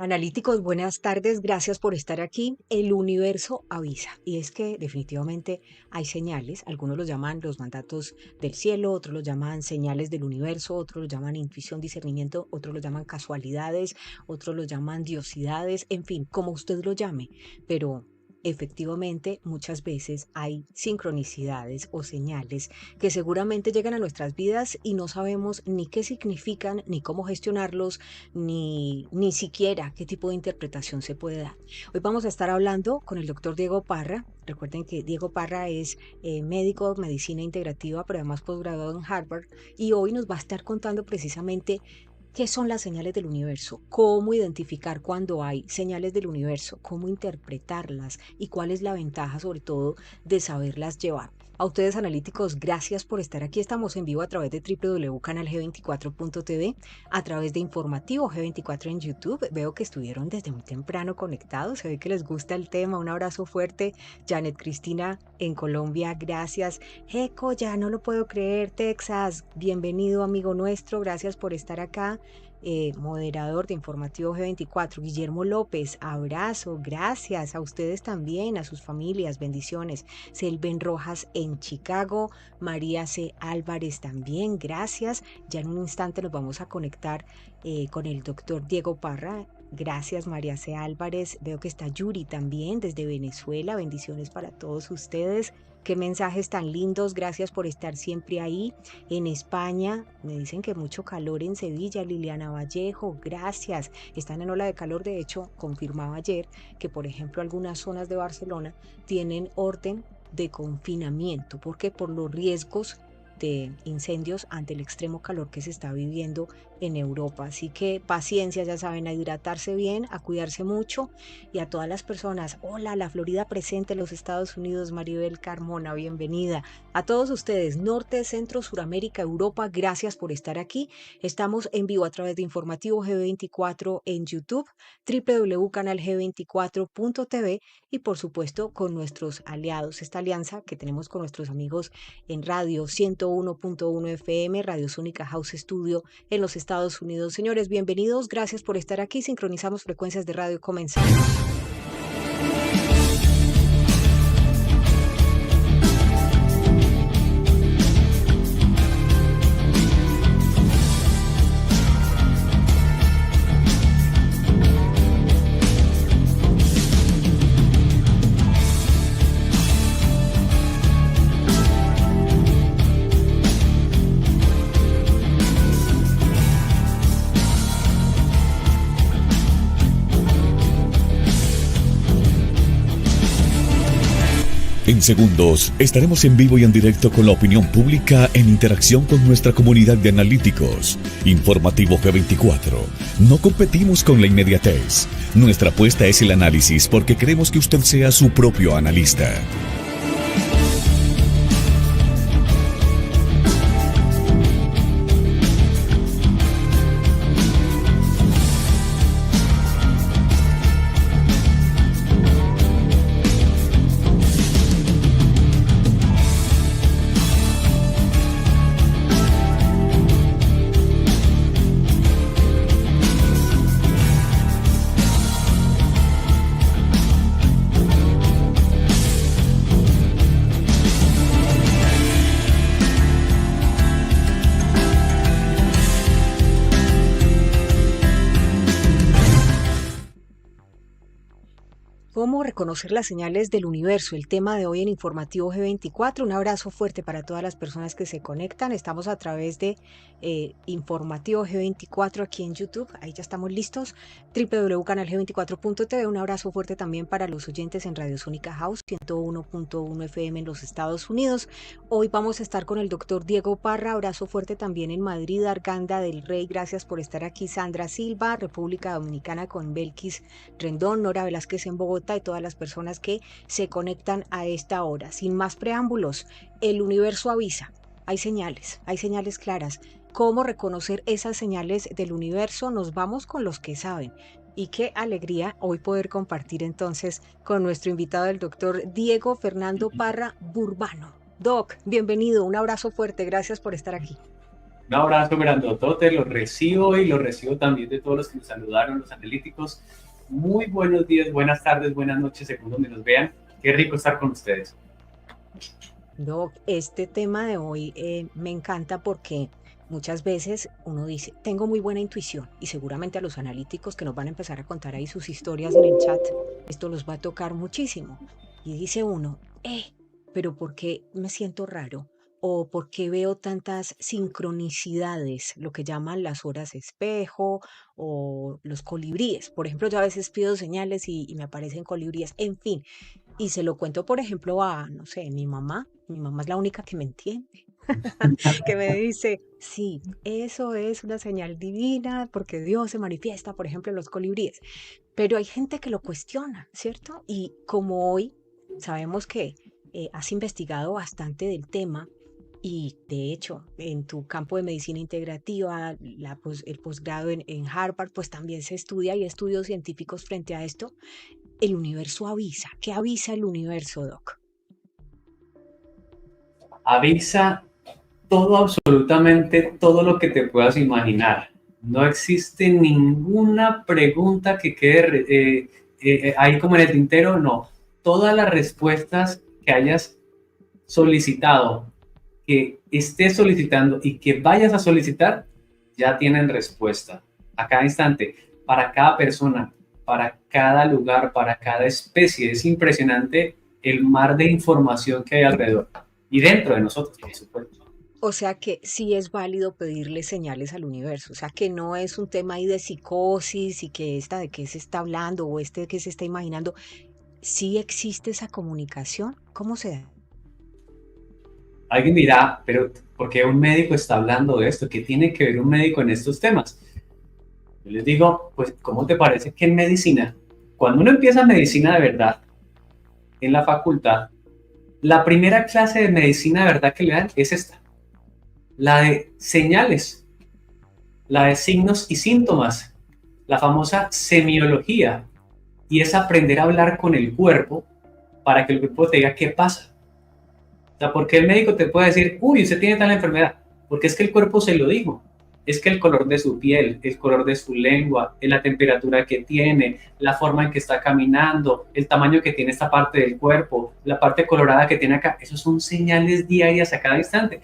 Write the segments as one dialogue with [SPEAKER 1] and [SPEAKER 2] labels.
[SPEAKER 1] Analíticos, buenas tardes, gracias por estar aquí. El universo avisa y es que definitivamente hay señales, algunos los llaman los mandatos del cielo, otros los llaman señales del universo, otros los llaman intuición, discernimiento, otros los llaman casualidades, otros los llaman diosidades, en fin, como usted lo llame, pero efectivamente muchas veces hay sincronicidades o señales que seguramente llegan a nuestras vidas y no sabemos ni qué significan, ni cómo gestionarlos, ni siquiera qué tipo de interpretación se puede dar. Hoy vamos a estar hablando con el doctor Diego Parra. Recuerden que Diego Parra es médico de medicina integrativa, pero además posgraduado en Harvard, y hoy nos va a estar contando precisamente qué son las señales del universo, cómo identificar cuando hay señales del universo, cómo interpretarlas y cuál es la ventaja sobre todo de saberlas llevar. A ustedes analíticos, gracias por estar aquí. Estamos en vivo a través de www.canalg24.tv, a través de Informativo G24 en YouTube. Veo que estuvieron desde muy temprano conectados, se ve que les gusta el tema. Un abrazo fuerte. Janet Cristina en Colombia, gracias. Jeco, ya no lo puedo creer, Texas. Bienvenido, amigo nuestro, gracias por estar acá. Moderador de Informativo G24, Guillermo López, abrazo, gracias a ustedes también, a sus familias, bendiciones. Selven Rojas en Chicago, María C. Álvarez también, gracias. Ya en un instante nos vamos a conectar con el doctor Diego Parra. Gracias, María C. Álvarez. Veo que está Yuri también desde Venezuela. Bendiciones para todos ustedes. Qué mensajes tan lindos. Gracias por estar siempre ahí. En España, me dicen que mucho calor en Sevilla. Liliana Vallejo, gracias. Están en ola de calor. De hecho, confirmaba ayer que, por ejemplo, algunas zonas de Barcelona tienen orden de confinamiento. ¿Por qué? Por los riesgos de incendios ante el extremo calor que se está viviendo en Europa. Así que paciencia, ya saben, a hidratarse bien, a cuidarse mucho, y a todas las personas, hola, la Florida presente en los Estados Unidos, Maribel Carmona, bienvenida. A todos ustedes, Norte, Centro, Suramérica, Europa, gracias por estar aquí. Estamos en vivo a través de Informativo G24 en YouTube, www.canalg24.tv, y por supuesto con nuestros aliados, esta alianza que tenemos con nuestros amigos en radio 101.1 FM, Radio Sónica House Studio en los Estados Unidos. Señores, bienvenidos, gracias por estar aquí. Sincronizamos frecuencias de radio, comenzamos.
[SPEAKER 2] En segundos, estaremos en vivo y en directo con la opinión pública en interacción con nuestra comunidad de analíticos. Informativo G24. No competimos con la inmediatez. Nuestra apuesta es el análisis porque queremos que usted sea su propio analista. ¿Cómo reconocer las señales del universo? El tema de hoy en Informativo G24. Un abrazo fuerte para todas las personas que se conectan. Estamos a través de Informativo G24 aquí en YouTube. Ahí ya estamos listos. www.canalg24.tv. Un abrazo fuerte también para los oyentes en Radio Sónica House 101.1 FM en los Estados Unidos. Hoy vamos a estar con el doctor Diego Parra. Abrazo fuerte también en Madrid, Arganda del Rey. Gracias por estar aquí. Sandra Silva, República Dominicana con Belkis Rendón, Nora Velázquez en Bogotá, y todas las personas que se conectan a esta hora. Sin más preámbulos, el universo avisa. Hay señales claras. ¿Cómo reconocer esas señales del universo? Nos vamos con los que saben. Y qué alegría hoy poder compartir entonces con nuestro invitado, el doctor Diego Fernando Parra Burbano. Doc, bienvenido, un abrazo fuerte, gracias por estar aquí.
[SPEAKER 3] Un abrazo grandotote, lo recibo y lo recibo también de todos los que nos saludaron, los analíticos. Muy buenos días, buenas tardes, buenas noches, según donde nos vean. Qué rico estar con ustedes.
[SPEAKER 1] Doc, este tema de hoy me encanta porque muchas veces uno dice, tengo muy buena intuición y seguramente a los analíticos que nos van a empezar a contar ahí sus historias en el chat, esto los va a tocar muchísimo. Y dice uno, pero ¿por qué me siento raro? ¿O por qué veo tantas sincronicidades, lo que llaman las horas espejo o los colibríes? Por ejemplo, yo a veces pido señales y me aparecen colibríes. En fin, y se lo cuento, por ejemplo, a, no sé, mi mamá. Mi mamá es la única que me entiende, que me dice, sí, eso es una señal divina porque Dios se manifiesta, por ejemplo, en los colibríes. Pero hay gente que lo cuestiona, ¿cierto? Y como hoy sabemos que has investigado bastante del tema y de hecho en tu campo de medicina integrativa, el posgrado en Harvard, pues también se estudia, hay estudios científicos frente a esto. El universo avisa. ¿Qué avisa el universo, Doc?
[SPEAKER 3] Avisa todo, absolutamente todo lo que te puedas imaginar. No existe ninguna pregunta que quede ahí como en el tintero, no. Todas las respuestas que hayas solicitado, que estés solicitando y que vayas a solicitar, ya tienen respuesta a cada instante, para cada persona, para cada lugar, para cada especie. Es impresionante el mar de información que hay alrededor y dentro de nosotros, por supuesto.
[SPEAKER 1] O sea que sí es válido pedirle señales al universo, o sea que no es un tema ahí de psicosis y que esta de qué se está hablando o este de qué se está imaginando. Sí existe esa comunicación. ¿Cómo se da?
[SPEAKER 3] Alguien dirá, pero ¿por qué un médico está hablando de esto? ¿Qué tiene que ver un médico en estos temas? Yo les digo, pues, ¿cómo te parece que en medicina, cuando uno empieza medicina de verdad en la facultad, la primera clase de medicina de verdad que le dan es esta, la de señales, la de signos y síntomas, la famosa semiología, y es aprender a hablar con el cuerpo para que el cuerpo te diga qué pasa. O sea, ¿por qué el médico te puede decir, uy, usted tiene tal enfermedad? Porque es que el cuerpo se lo dijo. Es que el color de su piel, el color de su lengua, la temperatura que tiene, la forma en que está caminando, el tamaño que tiene esta parte del cuerpo, la parte colorada que tiene acá, esos son señales diarias a cada instante.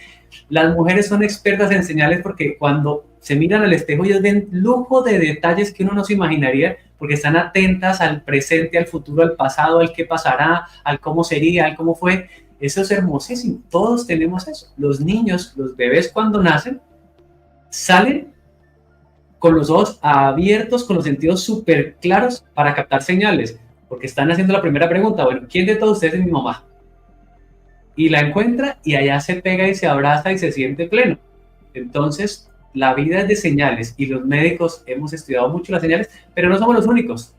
[SPEAKER 3] Las mujeres son expertas en señales porque cuando se miran al espejo ellas ven lujo de detalles que uno no se imaginaría porque están atentas al presente, al futuro, al pasado, al qué pasará, al cómo sería, al cómo fue. Eso es hermosísimo, todos tenemos eso. Los niños, los bebés cuando nacen, salen con los ojos abiertos, con los sentidos súper claros para captar señales, porque están haciendo la primera pregunta, bueno, ¿quién de todos ustedes es mi mamá? Y la encuentra y allá se pega y se abraza y se siente pleno. Entonces, la vida es de señales y los médicos hemos estudiado mucho las señales, pero no somos los únicos.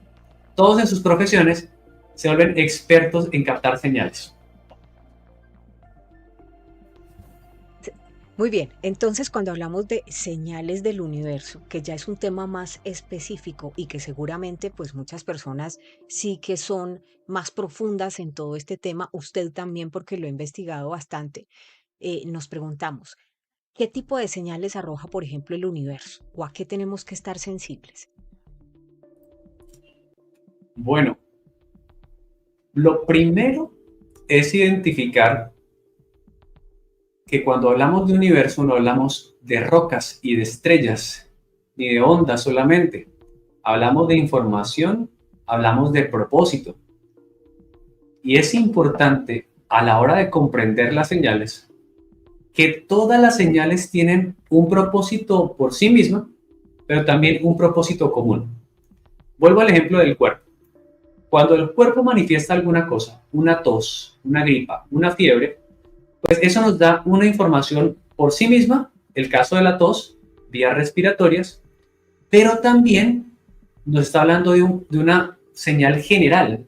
[SPEAKER 3] Todos en sus profesiones se vuelven expertos en captar señales.
[SPEAKER 1] Muy bien, entonces cuando hablamos de señales del universo, que ya es un tema más específico y que seguramente pues muchas personas sí que son más profundas en todo este tema, usted también porque lo ha investigado bastante, nos preguntamos, ¿qué tipo de señales arroja, por ejemplo, el universo? ¿O a qué tenemos que estar sensibles?
[SPEAKER 3] Bueno, lo primero es identificar que cuando hablamos de universo no hablamos de rocas y de estrellas, ni de ondas solamente. Hablamos de información, hablamos de propósito. Y es importante a la hora de comprender las señales, que todas las señales tienen un propósito por sí misma, pero también un propósito común. Vuelvo al ejemplo del cuerpo. Cuando el cuerpo manifiesta alguna cosa, una tos, una gripa, una fiebre, pues eso nos da una información por sí misma, el caso de la tos, vías respiratorias, pero también nos está hablando de una señal general,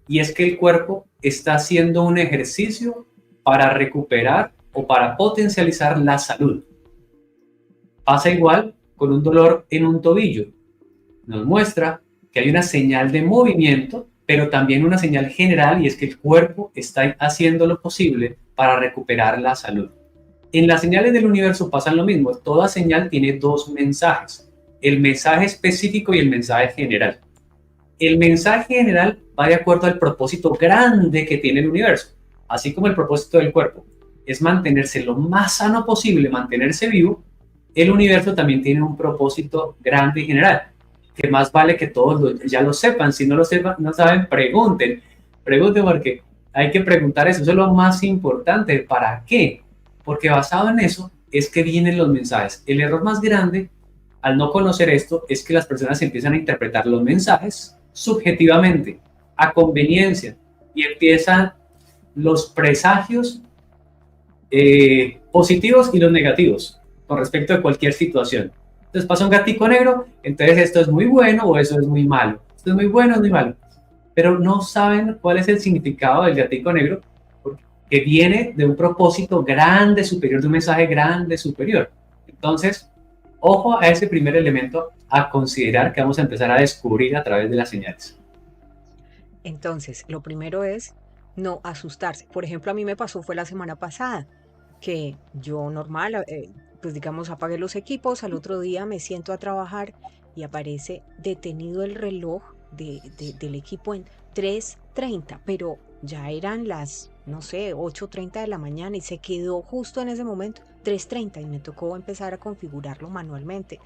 [SPEAKER 3] y es que el cuerpo está haciendo un ejercicio para recuperar o para potencializar la salud. Pasa igual con un dolor en un tobillo. Nos muestra que hay una señal de movimiento, pero también una señal general, y es que el cuerpo está haciendo lo posible para recuperar la salud. En las señales del universo pasa lo mismo. Toda señal tiene dos mensajes, el mensaje específico y el mensaje general. El mensaje general va de acuerdo al propósito grande que tiene el universo, así como el propósito del cuerpo es mantenerse lo más sano posible, mantenerse vivo. El universo también tiene un propósito grande y general, que más vale que todos ya lo sepan. Si no lo sepan, no saben, pregunten porque hay que preguntar eso. Eso es lo más importante. ¿Para qué? Porque basado en eso es que vienen los mensajes. El error más grande al no conocer esto es que las personas empiezan a interpretar los mensajes subjetivamente, a conveniencia, y empiezan los presagios positivos y los negativos con respecto a cualquier situación. Entonces pasa un gatico negro, entonces esto es muy bueno o eso es muy malo. Esto es muy bueno o es muy malo. Pero no saben cuál es el significado del gatico negro, que viene de un propósito grande superior, de un mensaje grande superior. Entonces, ojo a ese primer elemento a considerar que vamos a empezar a descubrir a través de las señales.
[SPEAKER 1] Entonces, lo primero es no asustarse. Por ejemplo, a mí me pasó, fue la semana pasada, que yo normal, pues digamos, apagué los equipos, al otro día me siento a trabajar y aparece detenido el reloj del equipo en 3:30, pero ya eran las, no sé, 8:30 de la mañana y se quedó justo en ese momento 3:30 y me tocó empezar a configurarlo manualmente.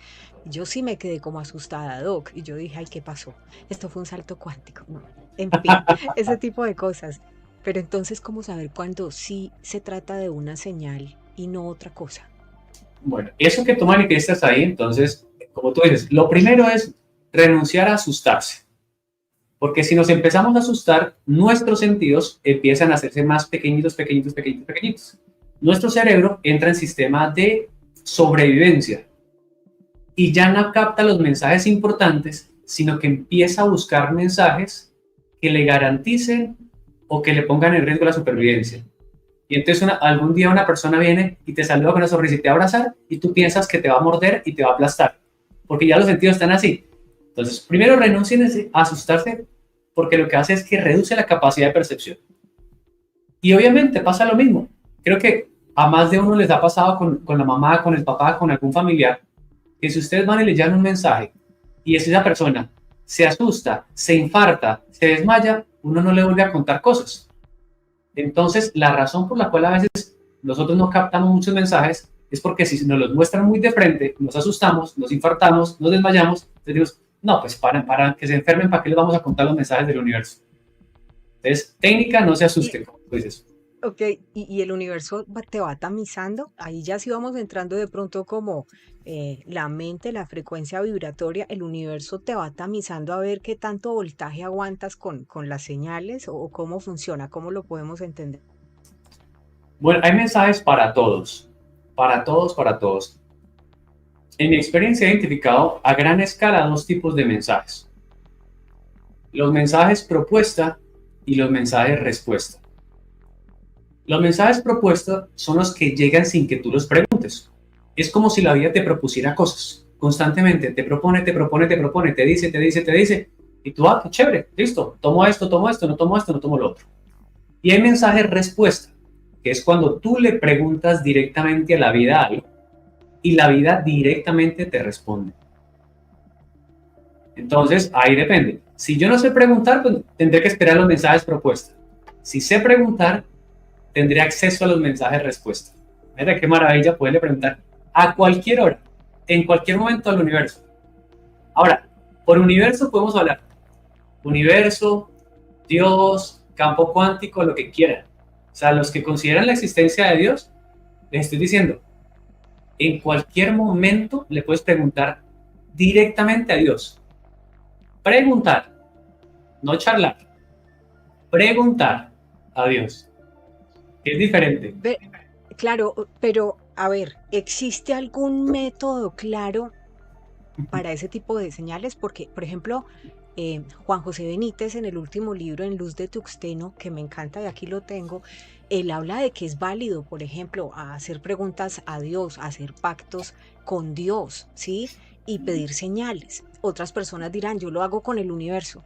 [SPEAKER 1] Yo sí me quedé como asustada, Doc, y yo dije, ay, ¿qué pasó? Esto fue un salto cuántico, ¿no? En fin, ese tipo de cosas. Pero entonces, ¿cómo saber cuándo sí se trata de una señal y no otra cosa?
[SPEAKER 3] Bueno, eso que tú manifiestas ahí, entonces, como tú dices, lo primero es renunciar a asustarse. Porque si nos empezamos a asustar, nuestros sentidos empiezan a hacerse más pequeñitos, pequeñitos, pequeñitos, pequeñitos. Nuestro cerebro entra en sistema de sobrevivencia y ya no capta los mensajes importantes, sino que empieza a buscar mensajes que le garanticen o que le pongan en riesgo la supervivencia. Y entonces algún día una persona viene y te saluda con una sonrisa y te va a abrazar y tú piensas que te va a morder y te va a aplastar, porque ya los sentidos están así. Entonces, primero renuncien a asustarse, porque lo que hace es que reduce la capacidad de percepción. Y obviamente pasa lo mismo. Creo que a más de uno les ha pasado con la mamá, con el papá, con algún familiar, que si ustedes van y le llevan un mensaje y es esa persona se asusta, se infarta, se desmaya, uno no le vuelve a contar cosas. Entonces, la razón por la cual a veces nosotros no captamos muchos mensajes es porque si nos los muestran muy de frente, nos asustamos, nos infartamos, nos desmayamos, entonces decimos, no, pues para que se enfermen, ¿para qué les vamos a contar los mensajes del universo? Entonces, técnica, no se asusten, como tú dices.
[SPEAKER 1] Ok, y el universo te va tamizando, ahí ya sí vamos entrando de pronto como la mente, la frecuencia vibratoria, el universo te va tamizando a ver qué tanto voltaje aguantas con las señales o cómo funciona, cómo lo podemos entender.
[SPEAKER 3] Bueno, hay mensajes para todos, para todos, para todos. En mi experiencia he identificado a gran escala dos tipos de mensajes. Los mensajes propuesta y los mensajes respuesta. Los mensajes propuesta son los que llegan sin que tú los preguntes. Es como si la vida te propusiera cosas. Constantemente te propone, te propone, te propone, te dice, te dice, te dice. Y tú, qué chévere, listo, tomo esto, no tomo esto, no tomo lo otro. Y hay mensajes respuesta, que es cuando tú le preguntas directamente a la vida algo y la vida directamente te responde. Entonces, ahí depende. Si yo no sé preguntar, pues tendré que esperar los mensajes propuesta. Si sé preguntar, tendré acceso a los mensajes respuesta. Mira qué maravilla poderle preguntar a cualquier hora, en cualquier momento al universo. Ahora, por universo podemos hablar. Universo, Dios, campo cuántico, lo que quieran. O sea, los que consideran la existencia de Dios, les estoy diciendo, en cualquier momento le puedes preguntar directamente a Dios. Preguntar, no charlar. Preguntar a Dios. Es diferente.
[SPEAKER 1] Claro, pero a ver, ¿existe algún método claro para ese tipo de señales? Porque, por ejemplo, Juan José Benítez en el último libro, En Luz de Tuxteno, que me encanta y aquí lo tengo, él habla de que es válido, por ejemplo, a hacer preguntas a Dios, a hacer pactos con Dios, ¿sí? Y pedir señales. Otras personas dirán, yo lo hago con el universo.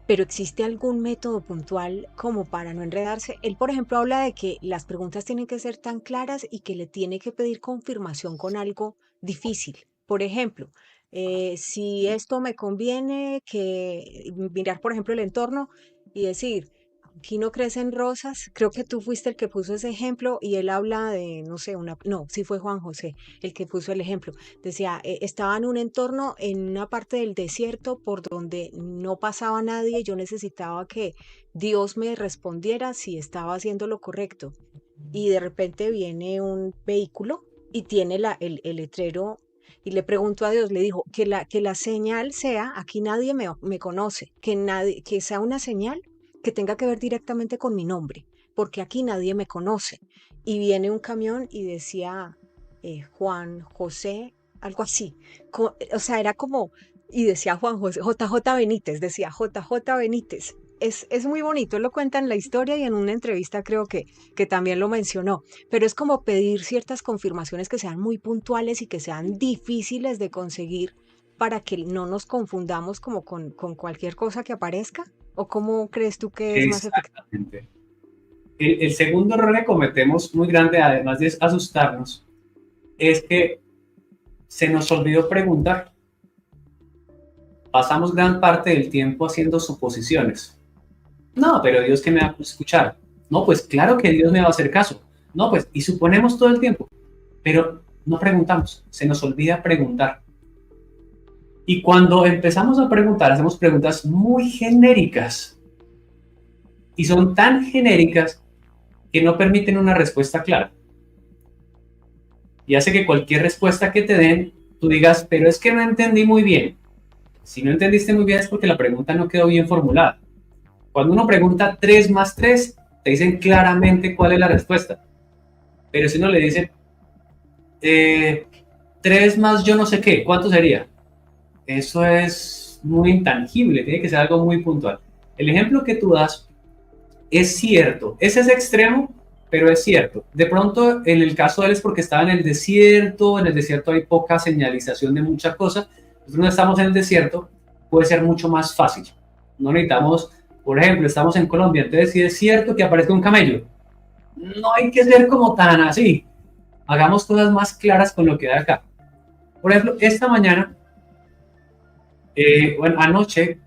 [SPEAKER 1] pero ¿existe algún método puntual como para no enredarse? Él, por ejemplo, habla de que las preguntas tienen que ser tan claras y que le tiene que pedir confirmación con algo difícil. Por ejemplo, si esto me conviene, que mirar, por ejemplo, el entorno y decir, aquí no crecen rosas. Creo que tú fuiste el que puso ese ejemplo y él habla de, no sé, no, sí fue Juan José el que puso el ejemplo. Decía, estaba en un entorno, en una parte del desierto por donde no pasaba nadie. Yo necesitaba que Dios me respondiera si estaba haciendo lo correcto. Y de repente viene un vehículo y tiene el letrero y le preguntó a Dios, le dijo, que la señal sea, aquí nadie me conoce, que sea una señal que tenga que ver directamente con mi nombre, porque aquí nadie me conoce. Y viene un camión y decía Juan José, algo así. O sea, era como, y decía Juan José, JJ Benítez, decía JJ Benítez. Es muy bonito, él lo cuenta en la historia y en una entrevista creo que también lo mencionó, pero es como pedir ciertas confirmaciones que sean muy puntuales y que sean difíciles de conseguir para que no nos confundamos como con cualquier cosa que aparezca. ¿O cómo crees tú que es más efectivo?
[SPEAKER 3] Exactamente. El segundo error que cometemos muy grande, además de asustarnos, es que se nos olvidó preguntar. Pasamos gran parte del tiempo haciendo suposiciones. No, pero Dios que me va a escuchar. No, pues claro que Dios me va a hacer caso. No, pues, y suponemos todo el tiempo, pero no preguntamos, se nos olvida preguntar. Y cuando empezamos a preguntar, hacemos preguntas muy genéricas. Y son tan genéricas que no permiten una respuesta clara. Y hace que cualquier respuesta que te den, tú digas, pero es que no entendí muy bien. Si no entendiste muy bien es porque la pregunta no quedó bien formulada. Cuando uno pregunta 3 más 3, te dicen claramente cuál es la respuesta. Pero si uno le dice 3 más yo no sé qué, ¿cuánto sería? Eso es muy intangible, tiene que ser algo muy puntual. El ejemplo que tú das es cierto, ese es extremo, pero es cierto. De pronto, en el caso de él es porque estaba en el desierto hay poca señalización de muchas cosas. Nosotros no estamos en el desierto, puede ser mucho más fácil. No necesitamos, por ejemplo, estamos en Colombia, entonces si es cierto que aparezca un camello, no hay que ser como tan así. Hagamos cosas más claras con lo que hay acá. Por ejemplo, esta mañana, anoche,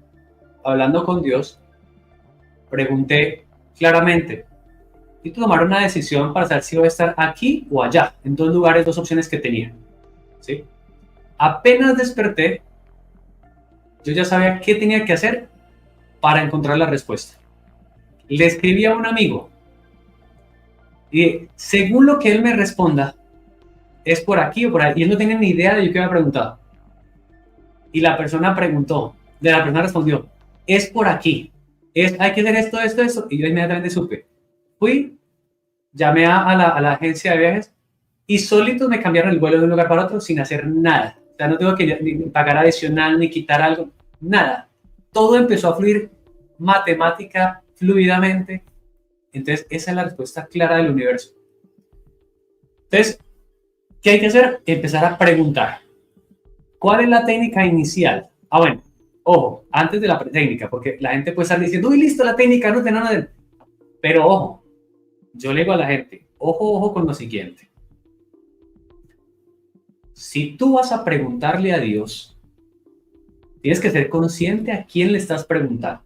[SPEAKER 3] hablando con Dios, pregunté claramente, y tomar una decisión para saber si voy a estar aquí o allá, en 2 lugares, 2 opciones que tenía. ¿Sí? Apenas desperté, yo ya sabía qué tenía que hacer para encontrar la respuesta. Le escribí a un amigo y según lo que él me responda, es por aquí o por ahí, y él no tenía ni idea de yo qué había preguntado. Y la persona respondió, es por aquí, hay que hacer esto, y yo inmediatamente supe. Fui, llamé a la agencia de viajes y solitos me cambiaron el vuelo de un lugar para otro sin hacer nada. O sea, no tengo que ni pagar adicional ni quitar algo, nada. Todo empezó a fluir matemática fluidamente. Entonces, esa es la respuesta clara del universo. Entonces, ¿qué hay que hacer? Empezar a preguntar. ¿Cuál es la técnica inicial? Bueno, ojo, antes de la técnica, porque la gente puede estar diciendo, uy, listo, la técnica, no tengo nada. Pero ojo, yo le digo a la gente, ojo con lo siguiente. Si tú vas a preguntarle a Dios, tienes que ser consciente a quién le estás preguntando.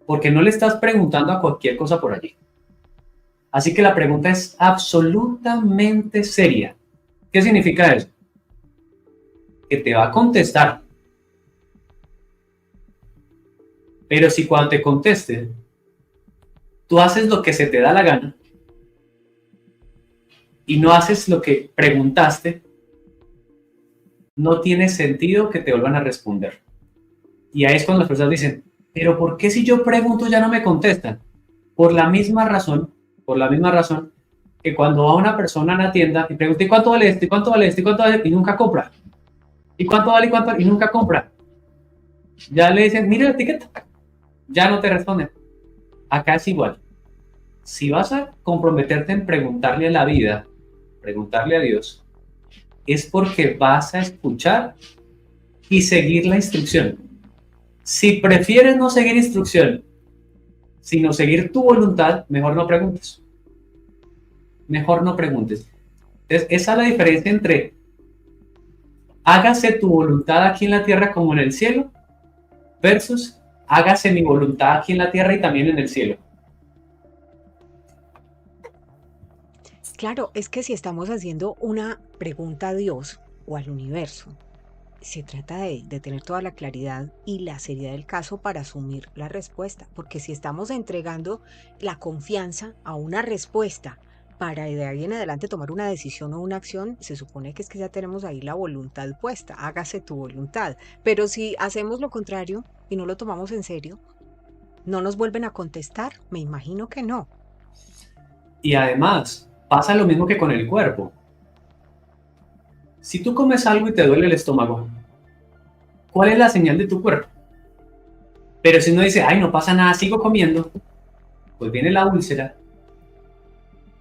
[SPEAKER 3] Porque no le estás preguntando a cualquier cosa por allí. Así que la pregunta es absolutamente seria. ¿Qué significa eso? Que te va a contestar. Pero si cuando te conteste, tú haces lo que se te da la gana y no haces lo que preguntaste, no tiene sentido que te vuelvan a responder. Y ahí es cuando las personas dicen, pero ¿por qué si yo pregunto ya no me contestan? Por la misma razón que cuando va una persona a una tienda y pregunta, ¿y cuánto vale esto? ¿Y cuánto vale esto? ¿Y cuánto vale? Y nunca compra. ¿Y cuánto vale? ¿Y cuánto vale? Y nunca compra. Ya le dicen, mira la etiqueta. Ya no te responden. Acá es igual. Si vas a comprometerte en preguntarle a la vida, preguntarle a Dios, es porque vas a escuchar y seguir la instrucción. Si prefieres no seguir instrucción, sino seguir tu voluntad, mejor no preguntes. Mejor no preguntes. Entonces, esa es la diferencia entre hágase tu voluntad aquí en la tierra como en el cielo, versus hágase mi voluntad aquí en la tierra y también en el cielo.
[SPEAKER 1] Claro, es que si estamos haciendo una pregunta a Dios o al universo, se trata de tener toda la claridad y la seriedad del caso para asumir la respuesta, porque si estamos entregando la confianza a una respuesta para de ahí en adelante tomar una decisión o una acción, se supone que es que ya tenemos ahí la voluntad puesta, hágase tu voluntad. Pero si hacemos lo contrario y no lo tomamos en serio, ¿no nos vuelven a contestar? Me imagino que no.
[SPEAKER 3] Y además, pasa lo mismo que con el cuerpo. Si tú comes algo y te duele el estómago, ¿cuál es la señal de tu cuerpo? Pero si uno dice, ay, no pasa nada, sigo comiendo, pues viene la úlcera,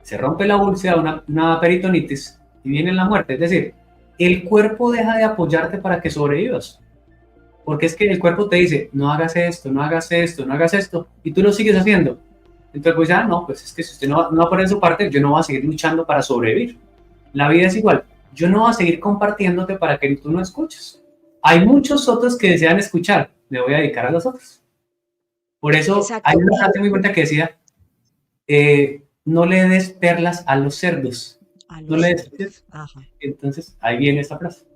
[SPEAKER 3] se rompe la úlcera, una peritonitis, y viene la muerte. Es decir, el cuerpo deja de apoyarte para que sobrevivas. Porque es que el cuerpo te dice, no hagas esto, no hagas esto, no hagas esto, y tú lo sigues haciendo. Entonces, pues ya, no, pues es que si usted no va a poner su parte, yo no voy a seguir luchando para sobrevivir. La vida es igual. Yo no voy a seguir compartiéndote para que tú no escuches. Hay muchos otros que desean escuchar. Me voy a dedicar a los otros. Por eso
[SPEAKER 1] Exacto.
[SPEAKER 3] hay una frase muy buena que decía, no le des perlas a los cerdos.
[SPEAKER 1] A los
[SPEAKER 3] No le des.
[SPEAKER 1] cerdos. Ajá.
[SPEAKER 3] Entonces, ahí viene esta frase.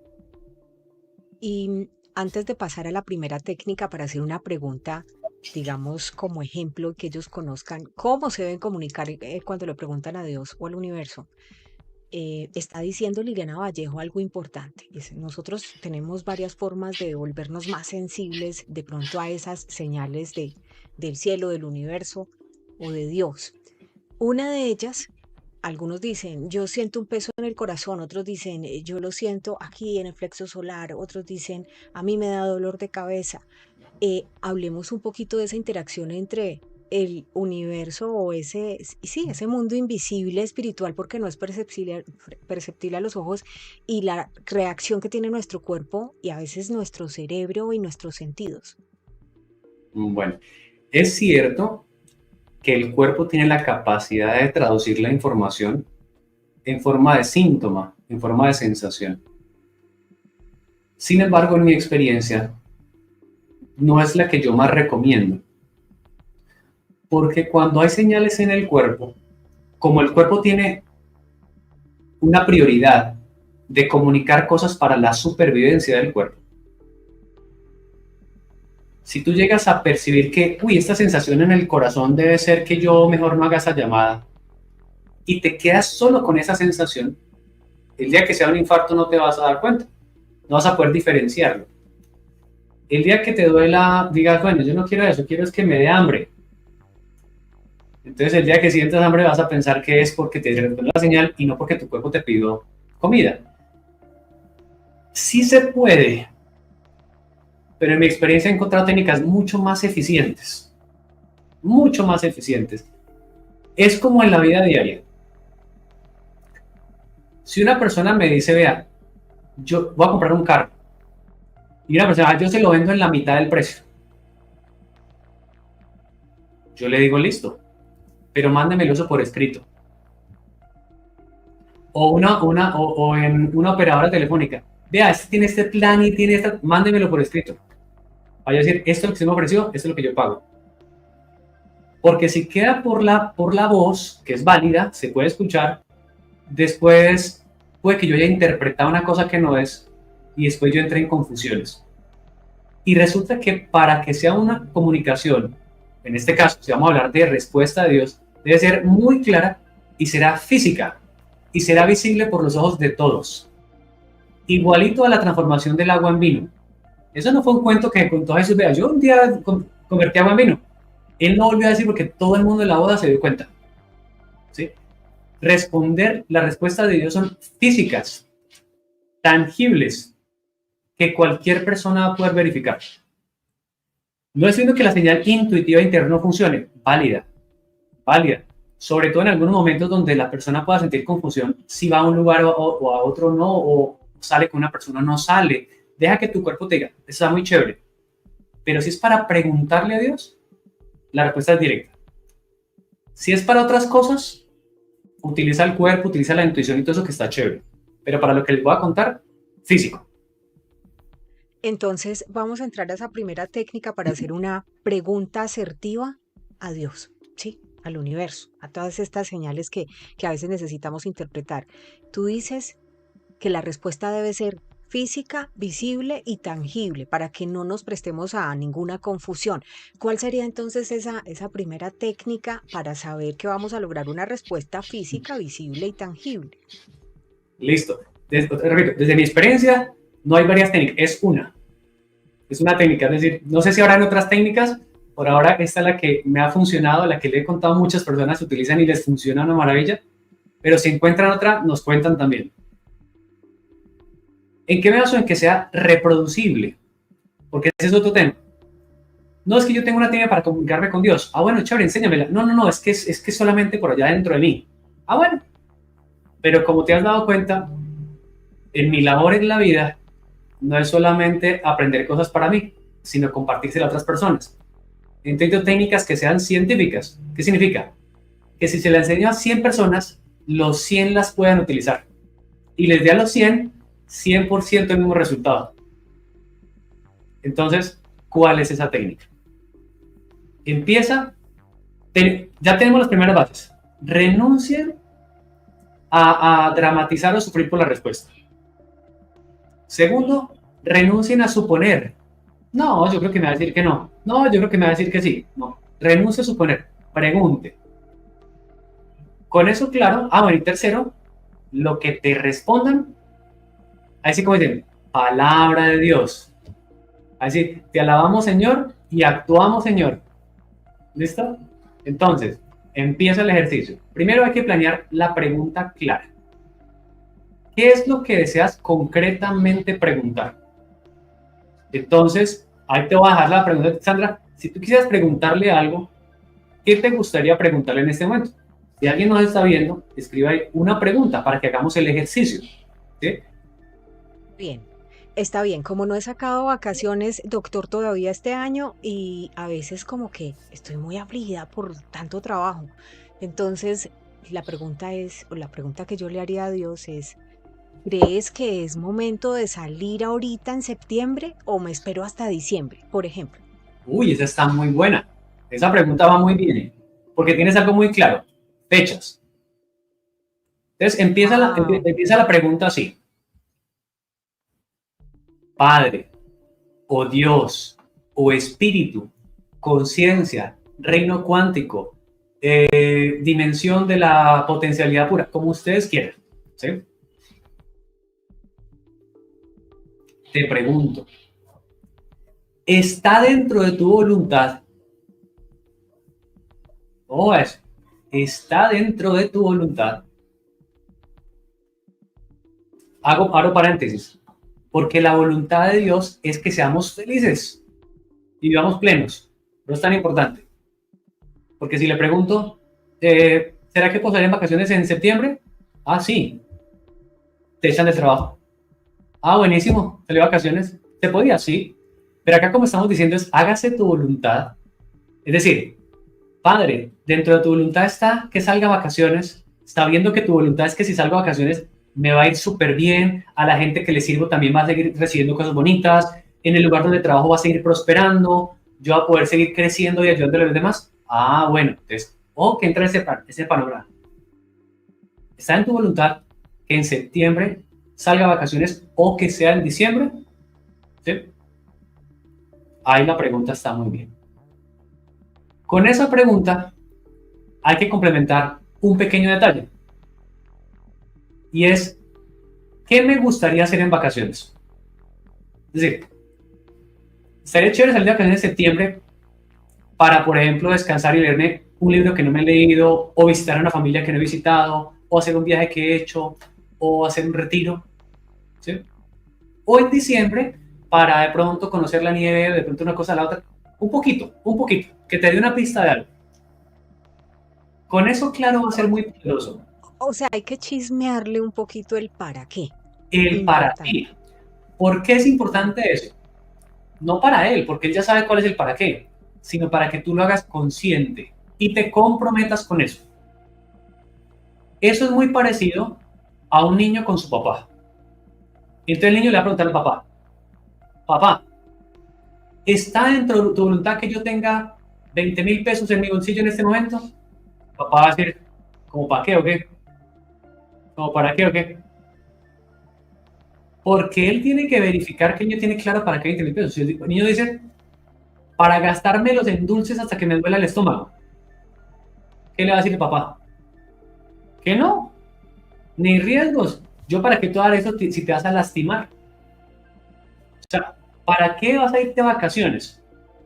[SPEAKER 1] Y antes de pasar a la primera técnica para hacer una pregunta, digamos como ejemplo, que ellos conozcan cómo se deben comunicar cuando le preguntan a Dios o al universo. Está diciendo Liliana Vallejo algo importante. Dice, nosotros tenemos varias formas de volvernos más sensibles de pronto a esas señales del cielo, del universo o de Dios. Una de ellas, algunos dicen, yo siento un peso en el corazón, otros dicen, yo lo siento aquí en el plexo solar, otros dicen, a mí me da dolor de cabeza. Hablemos un poquito de esa interacción entre el universo o ese mundo invisible espiritual porque no es perceptible a los ojos y la reacción que tiene nuestro cuerpo y a veces nuestro cerebro y nuestros sentidos.
[SPEAKER 3] Bueno, es cierto que el cuerpo tiene la capacidad de traducir la información en forma de síntoma, en forma de sensación. Sin embargo, en mi experiencia, no es la que yo más recomiendo. Porque cuando hay señales en el cuerpo, como el cuerpo tiene una prioridad de comunicar cosas para la supervivencia del cuerpo, si tú llegas a percibir que, esta sensación en el corazón debe ser que yo mejor no haga esa llamada, y te quedas solo con esa sensación, el día que sea un infarto no te vas a dar cuenta, no vas a poder diferenciarlo. El día que te duela, digas, bueno, yo no quiero eso, quiero es que me dé hambre. Entonces el día que sientas hambre vas a pensar que es porque te dieron la señal y no porque tu cuerpo te pidió comida. Sí se puede, pero en mi experiencia he encontrado técnicas mucho más eficientes. Mucho más eficientes. Es como en la vida diaria. Si una persona me dice, vea, yo voy a comprar un carro, y una persona, yo se lo vendo en la mitad del precio. Yo le digo, listo, pero mándemelo eso por escrito. O en una operadora telefónica. Vea, este tiene este plan y tiene esta, mándemelo por escrito. Vaya a decir, esto es lo que se me ofreció, esto es lo que yo pago. Porque si queda por la voz, que es válida, se puede escuchar, después puede que yo haya interpretado una cosa que no es, y después yo entré en confusiones. Y resulta que para que sea una comunicación, en este caso, si vamos a hablar de respuesta de Dios, debe ser muy clara y será física y será visible por los ojos de todos. Igualito a la transformación del agua en vino. Eso no fue un cuento que contó Jesús, vea, yo un día convertí agua en vino. Él no volvió a decir porque todo el mundo en la boda se dio cuenta. ¿Sí? La respuesta de Dios son físicas, tangibles, que cualquier persona va a poder verificar. No es diciendo que la señal intuitiva interna no funcione, válida, sobre todo en algunos momentos donde la persona pueda sentir confusión, si va a un lugar o a otro no, o sale con una persona no sale, deja que tu cuerpo te diga, está muy chévere, Pero si es para preguntarle a Dios, la respuesta es directa. Si es para otras cosas, utiliza el cuerpo, utiliza la intuición y todo eso que está chévere. Pero para lo que les voy a contar, físico.
[SPEAKER 1] Entonces vamos a entrar a esa primera técnica para hacer una pregunta asertiva a Dios, ¿sí? Al universo, a todas estas señales que a veces necesitamos interpretar. Tú dices que la respuesta debe ser física, visible y tangible para que no nos prestemos a ninguna confusión. ¿Cuál sería entonces esa primera técnica para saber que vamos a lograr una respuesta física, visible y tangible?
[SPEAKER 3] Listo. Repito, desde mi experiencia, no hay varias técnicas, es una. Es una técnica, es decir, no sé si habrán otras técnicas, por ahora esta es la que me ha funcionado, la que le he contado a muchas personas utilizan y les funciona una maravilla, pero si encuentran otra, nos cuentan también. ¿En qué me baso? En que sea reproducible, porque ese es otro tema. No es que yo tenga una técnica para comunicarme con Dios. Ah, bueno, chévere, enséñamela. No, es que solamente por allá dentro de mí. Ah, bueno. Pero como te has dado cuenta, en mi labor en la vida, no es solamente aprender cosas para mí, sino compartirse a otras personas. Intento técnicas que sean científicas. ¿Qué significa? Que si se la enseño a 100 personas, los 100 las puedan utilizar. Y les dé a los 100% el mismo resultado. Entonces, ¿cuál es esa técnica? Empieza, ya tenemos las primeras bases. Renuncien a dramatizar o sufrir por la respuesta. Segundo, renuncien a suponer. No, yo creo que me va a decir que no. No, yo creo que me va a decir que sí. No, renuncie a suponer. Pregunte. Con eso claro. Ah, bueno, y tercero, lo que te respondan, así como dicen, palabra de Dios. Así, te alabamos, Señor, y actuamos, Señor. ¿Listo? Entonces, empieza el ejercicio. Primero hay que planear la pregunta clara. ¿Qué es lo que deseas concretamente preguntar? Entonces, ahí te voy a dejar la pregunta, Sandra. Si tú quisieras preguntarle algo, ¿qué te gustaría preguntarle en este momento? Si alguien nos está viendo, escriba ahí una pregunta para que hagamos el ejercicio. ¿Sí?
[SPEAKER 1] Bien, está bien. Como no he sacado vacaciones, doctor, todavía este año y a veces como que estoy muy afligida por tanto trabajo. Entonces, la pregunta es, o la pregunta que yo le haría a Dios es, ¿crees que es momento de salir ahorita en septiembre o me espero hasta diciembre, por ejemplo?
[SPEAKER 3] Uy, esa está muy buena. Esa pregunta va muy bien, porque tienes algo muy claro. Fechas. Entonces, empieza la pregunta así. Padre, o Dios, o Espíritu, conciencia, reino cuántico, dimensión de la potencialidad pura, como ustedes quieran. ¿Sí? Te pregunto, ¿está dentro de tu voluntad? Oh, eso. ¿Está dentro de tu voluntad? Abro paréntesis, porque la voluntad de Dios es que seamos felices y vivamos plenos. No es tan importante. Porque si le pregunto, ¿será que pasarían vacaciones en septiembre? Ah, sí. Te echan del trabajo. Ah, buenísimo. ¿Salió vacaciones? ¿Se podía? Sí. Pero acá como estamos diciendo es, hágase tu voluntad. Es decir, Padre, dentro de tu voluntad está que salga a vacaciones. Está viendo que tu voluntad es que si salgo a vacaciones me va a ir súper bien. A la gente que le sirvo también va a seguir recibiendo cosas bonitas. En el lugar donde trabajo va a seguir prosperando. Yo voy a poder seguir creciendo y ayudando a los demás. Ah, bueno. Entonces, que entra ese panorama. Está en tu voluntad que en septiembre salga a vacaciones o que sea en diciembre. ¿Sí? Ahí la pregunta está muy bien. Con esa pregunta hay que complementar un pequeño detalle. Y es, ¿qué me gustaría hacer en vacaciones? Es decir, estaría chévere salir de vacaciones en septiembre para, por ejemplo, descansar y leerme un libro que no me he leído, o visitar a una familia que no he visitado, o hacer un viaje que he hecho, o hacer un retiro. ¿Sí? O en diciembre para de pronto conocer la nieve, de pronto una cosa a la otra. Un poquito, que te dé una pista de algo. Con eso, claro, va a ser muy poderoso.
[SPEAKER 1] O sea, hay que chismearle un poquito el para qué.
[SPEAKER 3] El para ti. ¿Por qué es importante eso? no para él, porque él ya sabe cuál es el para qué, sino para que tú lo hagas consciente y te comprometas con eso. Eso es muy parecido a un niño con su papá. Entonces el niño le va a preguntar al papá, papá, ¿está dentro de tu voluntad que yo tenga 20,000 pesos en mi bolsillo en este momento? Papá va a decir, ¿como para qué o qué? ¿Como para qué o qué? Porque él tiene que verificar que el niño tiene claro para qué 20,000 pesos. Si el niño dice, para gastármelos en dulces hasta que me duela el estómago, ¿qué le va a decir el papá? Que no, ni riesgos. Yo para qué te voy a dar eso si te vas a lastimar. O sea, ¿para qué vas a irte a vacaciones?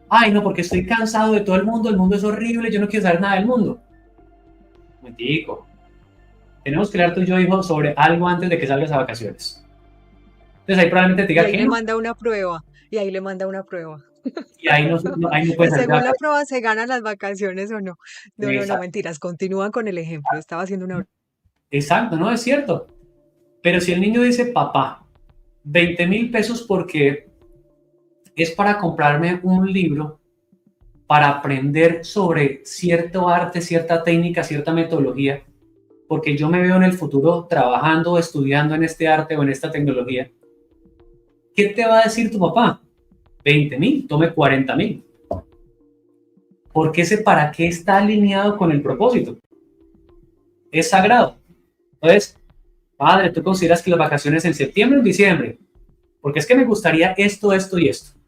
[SPEAKER 3] Ay, no, porque estoy cansado de todo el mundo es horrible, yo no quiero saber nada del mundo. Momentico. Tenemos que hablar tú y yo, hijo, sobre algo antes de que salgas a vacaciones. Entonces ahí probablemente te
[SPEAKER 2] Y
[SPEAKER 3] diga
[SPEAKER 2] ahí
[SPEAKER 3] que
[SPEAKER 2] le
[SPEAKER 3] no.
[SPEAKER 2] manda una prueba. Y ahí le manda una prueba.
[SPEAKER 3] Y ahí no
[SPEAKER 2] Y
[SPEAKER 3] puedes salir a
[SPEAKER 2] según la
[SPEAKER 3] vacaciones.
[SPEAKER 2] prueba se ganan las vacaciones o no. No, no, no,
[SPEAKER 3] Exacto,
[SPEAKER 2] mentiras. Continúan con el ejemplo. Estaba haciendo una...
[SPEAKER 3] exacto, no es cierto. Pero si el niño dice, papá, 20,000 pesos porque es para comprarme un libro para aprender sobre cierto arte, cierta técnica, cierta metodología, porque yo me veo en el futuro trabajando o estudiando en este arte o en esta tecnología, ¿qué te va a decir tu papá? 20,000, tome 40,000. Porque ese para qué está alineado con el propósito. Es sagrado. Entonces, padre, ¿tú consideras que las vacaciones en septiembre o en diciembre? Porque es que me gustaría esto, esto y esto.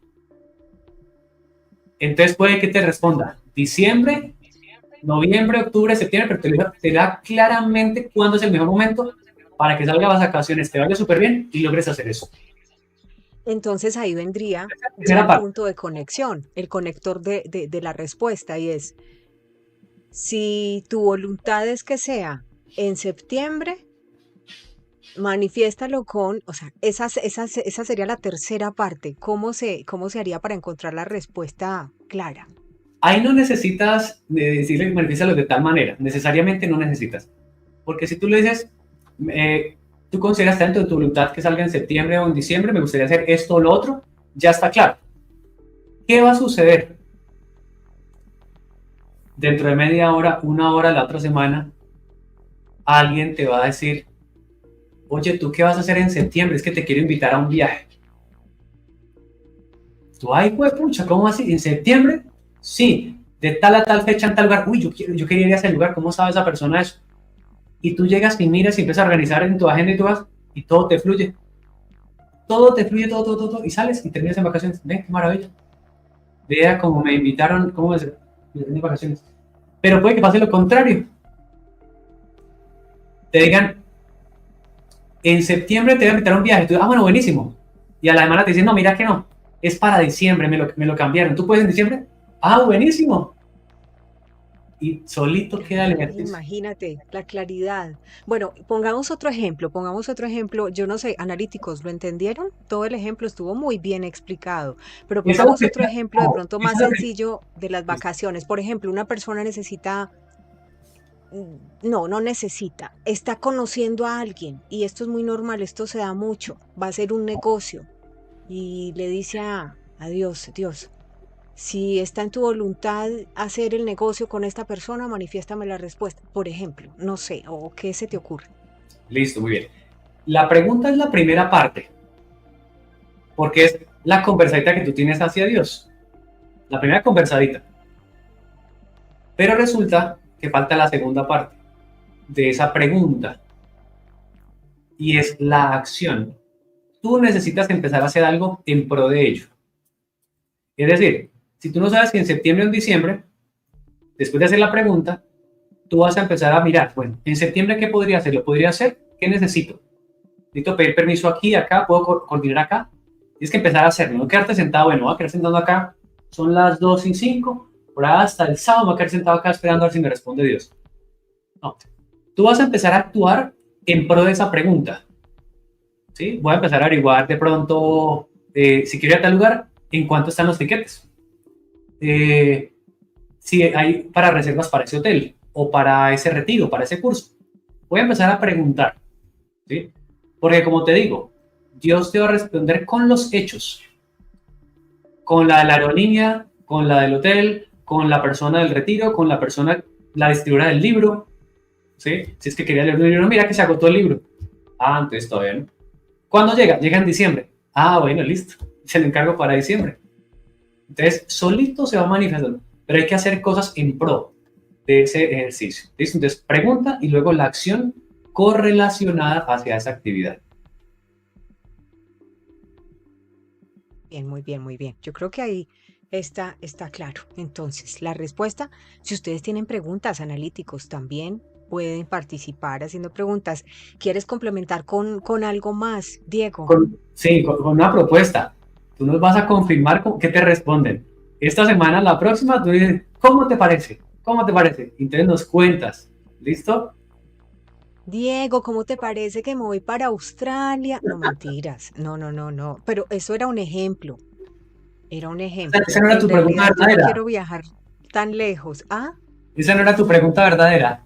[SPEAKER 3] Entonces puede que te responda diciembre, noviembre, octubre, septiembre, pero te da claramente cuándo es el mejor momento para que salga las vacaciones, te vaya súper bien y logres hacer eso.
[SPEAKER 2] Entonces ahí vendría ya
[SPEAKER 3] Primera
[SPEAKER 2] el
[SPEAKER 3] parte.
[SPEAKER 2] punto de conexión, el conector de la respuesta y es, si tu voluntad es que sea en septiembre, manifiéstalo con, o sea, esa sería la tercera parte. Cómo se haría para encontrar la respuesta clara?
[SPEAKER 3] Ahí no necesitas decirle manifiésalo de tal manera, necesariamente no necesitas. Porque si tú le dices, tú consideras tanto de tu voluntad que salga en septiembre o en diciembre, me gustaría hacer esto o lo otro, ya está claro. ¿Qué va a suceder? Dentro de media hora, una hora, la otra semana, alguien te va a decir, oye, ¿tú qué vas a hacer en septiembre? Es que te quiero invitar a un viaje. Tú, ay, pues, pucha, ¿cómo así? ¿En septiembre? Sí, de tal a tal fecha en tal lugar. Uy, yo quería ir a ese lugar, ¿cómo sabe esa persona eso? Y tú llegas y miras y empiezas a organizar en tu agenda y tú vas y todo te fluye. Todo te fluye, todo, y sales y terminas en vacaciones. Ve, qué maravilla. Vea cómo me invitaron, cómo me vacaciones. Pero puede que pase lo contrario. Te digan, en septiembre te voy a invitar a un viaje. Tú, bueno, buenísimo. Y a la semana te dicen, no, mira que no. Es para diciembre, me lo cambiaron. ¿Tú puedes en diciembre? Ah, buenísimo. Y solito queda el ejercicio.
[SPEAKER 2] Imagínate la claridad. Bueno, pongamos otro ejemplo. Yo no sé, analíticos, ¿lo entendieron? Todo el ejemplo estuvo muy bien explicado, pero
[SPEAKER 3] Esa es la
[SPEAKER 2] pongamos otro
[SPEAKER 3] primera,
[SPEAKER 2] ejemplo de
[SPEAKER 3] no,
[SPEAKER 2] pronto
[SPEAKER 3] esa
[SPEAKER 2] más
[SPEAKER 3] es la primera.
[SPEAKER 2] sencillo de las vacaciones. Por ejemplo, una persona necesita, no necesita, está conociendo a alguien y esto es muy normal, esto se da mucho, va a ser un negocio y le dice a Dios, Dios, si está en tu voluntad hacer el negocio con esta persona, manifiéstame la respuesta. Por ejemplo, no sé, o qué se te ocurre.
[SPEAKER 3] Listo, muy bien. La pregunta es la primera parte, porque es la conversadita que tú tienes hacia Dios. La primera conversadita. Pero resulta que falta la segunda parte de esa pregunta y es la acción. Tú necesitas empezar a hacer algo en pro de ello. Es decir, si tú no sabes que en septiembre o en diciembre, después de hacer la pregunta, tú vas a empezar a mirar, bueno, en septiembre, ¿qué podría hacer? ¿Lo podría hacer? ¿Qué necesito? Necesito pedir permiso aquí, acá, puedo coordinar acá. Tienes que empezar a hacerlo, no quedarte sentado, bueno, voy a quedar sentado acá, son las 2:05, por ahí hasta el sábado me voy a quedar sentado acá esperando a ver si me responde Dios. No, tú vas a empezar a actuar en pro de esa pregunta. ¿Sí? Voy a empezar a averiguar de pronto, si quiero ir a tal lugar, en cuánto están los tiquetes. Si hay para reservas para ese hotel o para ese retiro, para ese curso. Voy a empezar a preguntar, ¿sí? Porque como te digo, Dios te va a responder con los hechos. con la de la aerolínea, con la del hotel, con la persona del retiro, con la persona, la distribuidora del libro, ¿sí? Si es que quería leer un libro, mira que se agotó el libro. Ah, entonces todavía no. ¿Cuándo llega? Llega en diciembre. Ah, bueno, listo. Se lo encargo para diciembre. Entonces, solito se va manifestando. Pero hay que hacer cosas en pro de ese ejercicio. ¿Listo? Entonces, pregunta y luego la acción correlacionada hacia esa actividad.
[SPEAKER 1] Bien, muy bien, muy bien. Yo creo que ahí está claro. Entonces, la respuesta, si ustedes tienen preguntas analíticos, también pueden participar haciendo preguntas. ¿Quieres complementar con algo más, Diego?
[SPEAKER 3] Sí, con una propuesta. Tú nos vas a confirmar qué te responden. Esta semana, la próxima, tú dices, ¿cómo te parece? ¿Cómo te parece? Entonces nos cuentas. ¿Listo?
[SPEAKER 1] Diego, ¿cómo te parece que me voy para Australia? No, mentiras. No, no, no, no. Pero eso era un ejemplo. Era un ejemplo.
[SPEAKER 3] Esa no era
[SPEAKER 1] En
[SPEAKER 3] tu pregunta
[SPEAKER 1] realidad yo no
[SPEAKER 3] verdadera.
[SPEAKER 1] quiero viajar tan lejos. Ah,
[SPEAKER 3] Esa no era tu pregunta verdadera.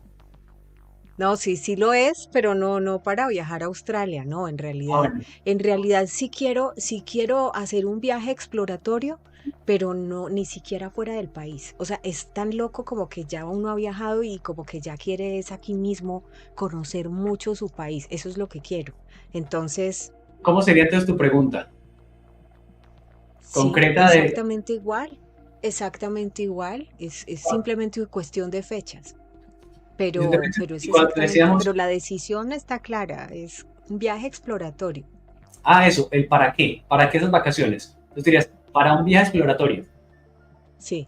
[SPEAKER 1] no, sí, sí lo es, pero no, no para viajar a Australia, no,
[SPEAKER 3] Ah, bueno.
[SPEAKER 1] en realidad sí quiero hacer un viaje exploratorio, pero no, ni siquiera fuera del país. O sea, es tan loco como que ya uno ha viajado y como que ya quiere es aquí mismo conocer mucho su país. Eso es lo que quiero. Entonces,
[SPEAKER 3] ¿Cómo sería entonces tu pregunta?
[SPEAKER 1] sí,
[SPEAKER 3] Concreta de...
[SPEAKER 1] exactamente igual, es simplemente cuestión de fechas. Pero es
[SPEAKER 3] Y cuando
[SPEAKER 1] exactamente,
[SPEAKER 3] decíamos,
[SPEAKER 1] pero la decisión está clara, es un viaje exploratorio.
[SPEAKER 3] eso, el para qué. ¿Para qué esas vacaciones? Entonces dirías, para un viaje exploratorio.
[SPEAKER 1] Sí,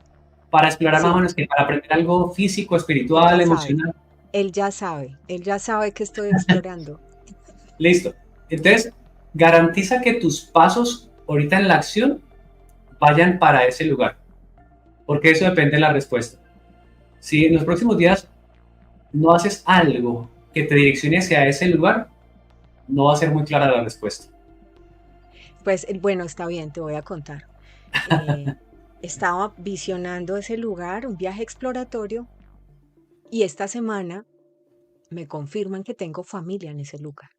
[SPEAKER 3] Para explorar más o
[SPEAKER 1] sí,
[SPEAKER 3] menos que para aprender algo físico,
[SPEAKER 1] él
[SPEAKER 3] espiritual,
[SPEAKER 1] ya sabe,
[SPEAKER 3] emocional.
[SPEAKER 1] él ya sabe que estoy explorando.
[SPEAKER 3] Listo. Entonces, garantiza que tus pasos ahorita en la acción vayan para ese lugar, porque eso depende de la respuesta. Si en los próximos días no haces algo que te direccione hacia ese lugar, no va a ser muy clara la respuesta.
[SPEAKER 1] Pues bueno, está bien, te voy a contar. Eh, Estaba visionando ese lugar, un viaje exploratorio, y esta semana me confirman que tengo familia en ese lugar.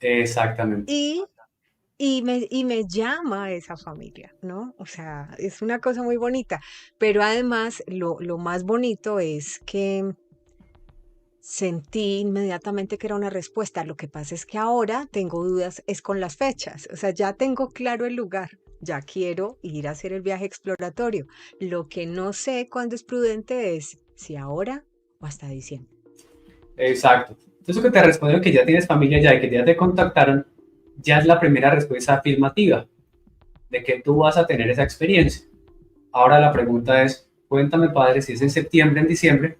[SPEAKER 3] Exactamente.
[SPEAKER 1] Y, y me llama esa familia, ¿no? O sea, es una cosa muy bonita. Pero además, lo más bonito es que sentí inmediatamente que era una respuesta. Lo que pasa es que ahora tengo dudas, es con las fechas. O sea, ya tengo claro el lugar. Ya quiero ir a hacer el viaje exploratorio. Lo que no sé cuándo es prudente es si ahora o hasta diciembre.
[SPEAKER 3] Exacto. Entonces, que te respondieron que ya tienes familia ya y que ya te contactaron, ya es la primera respuesta afirmativa de que tú vas a tener esa experiencia. Ahora la pregunta es, cuéntame, padre, si es en septiembre, en diciembre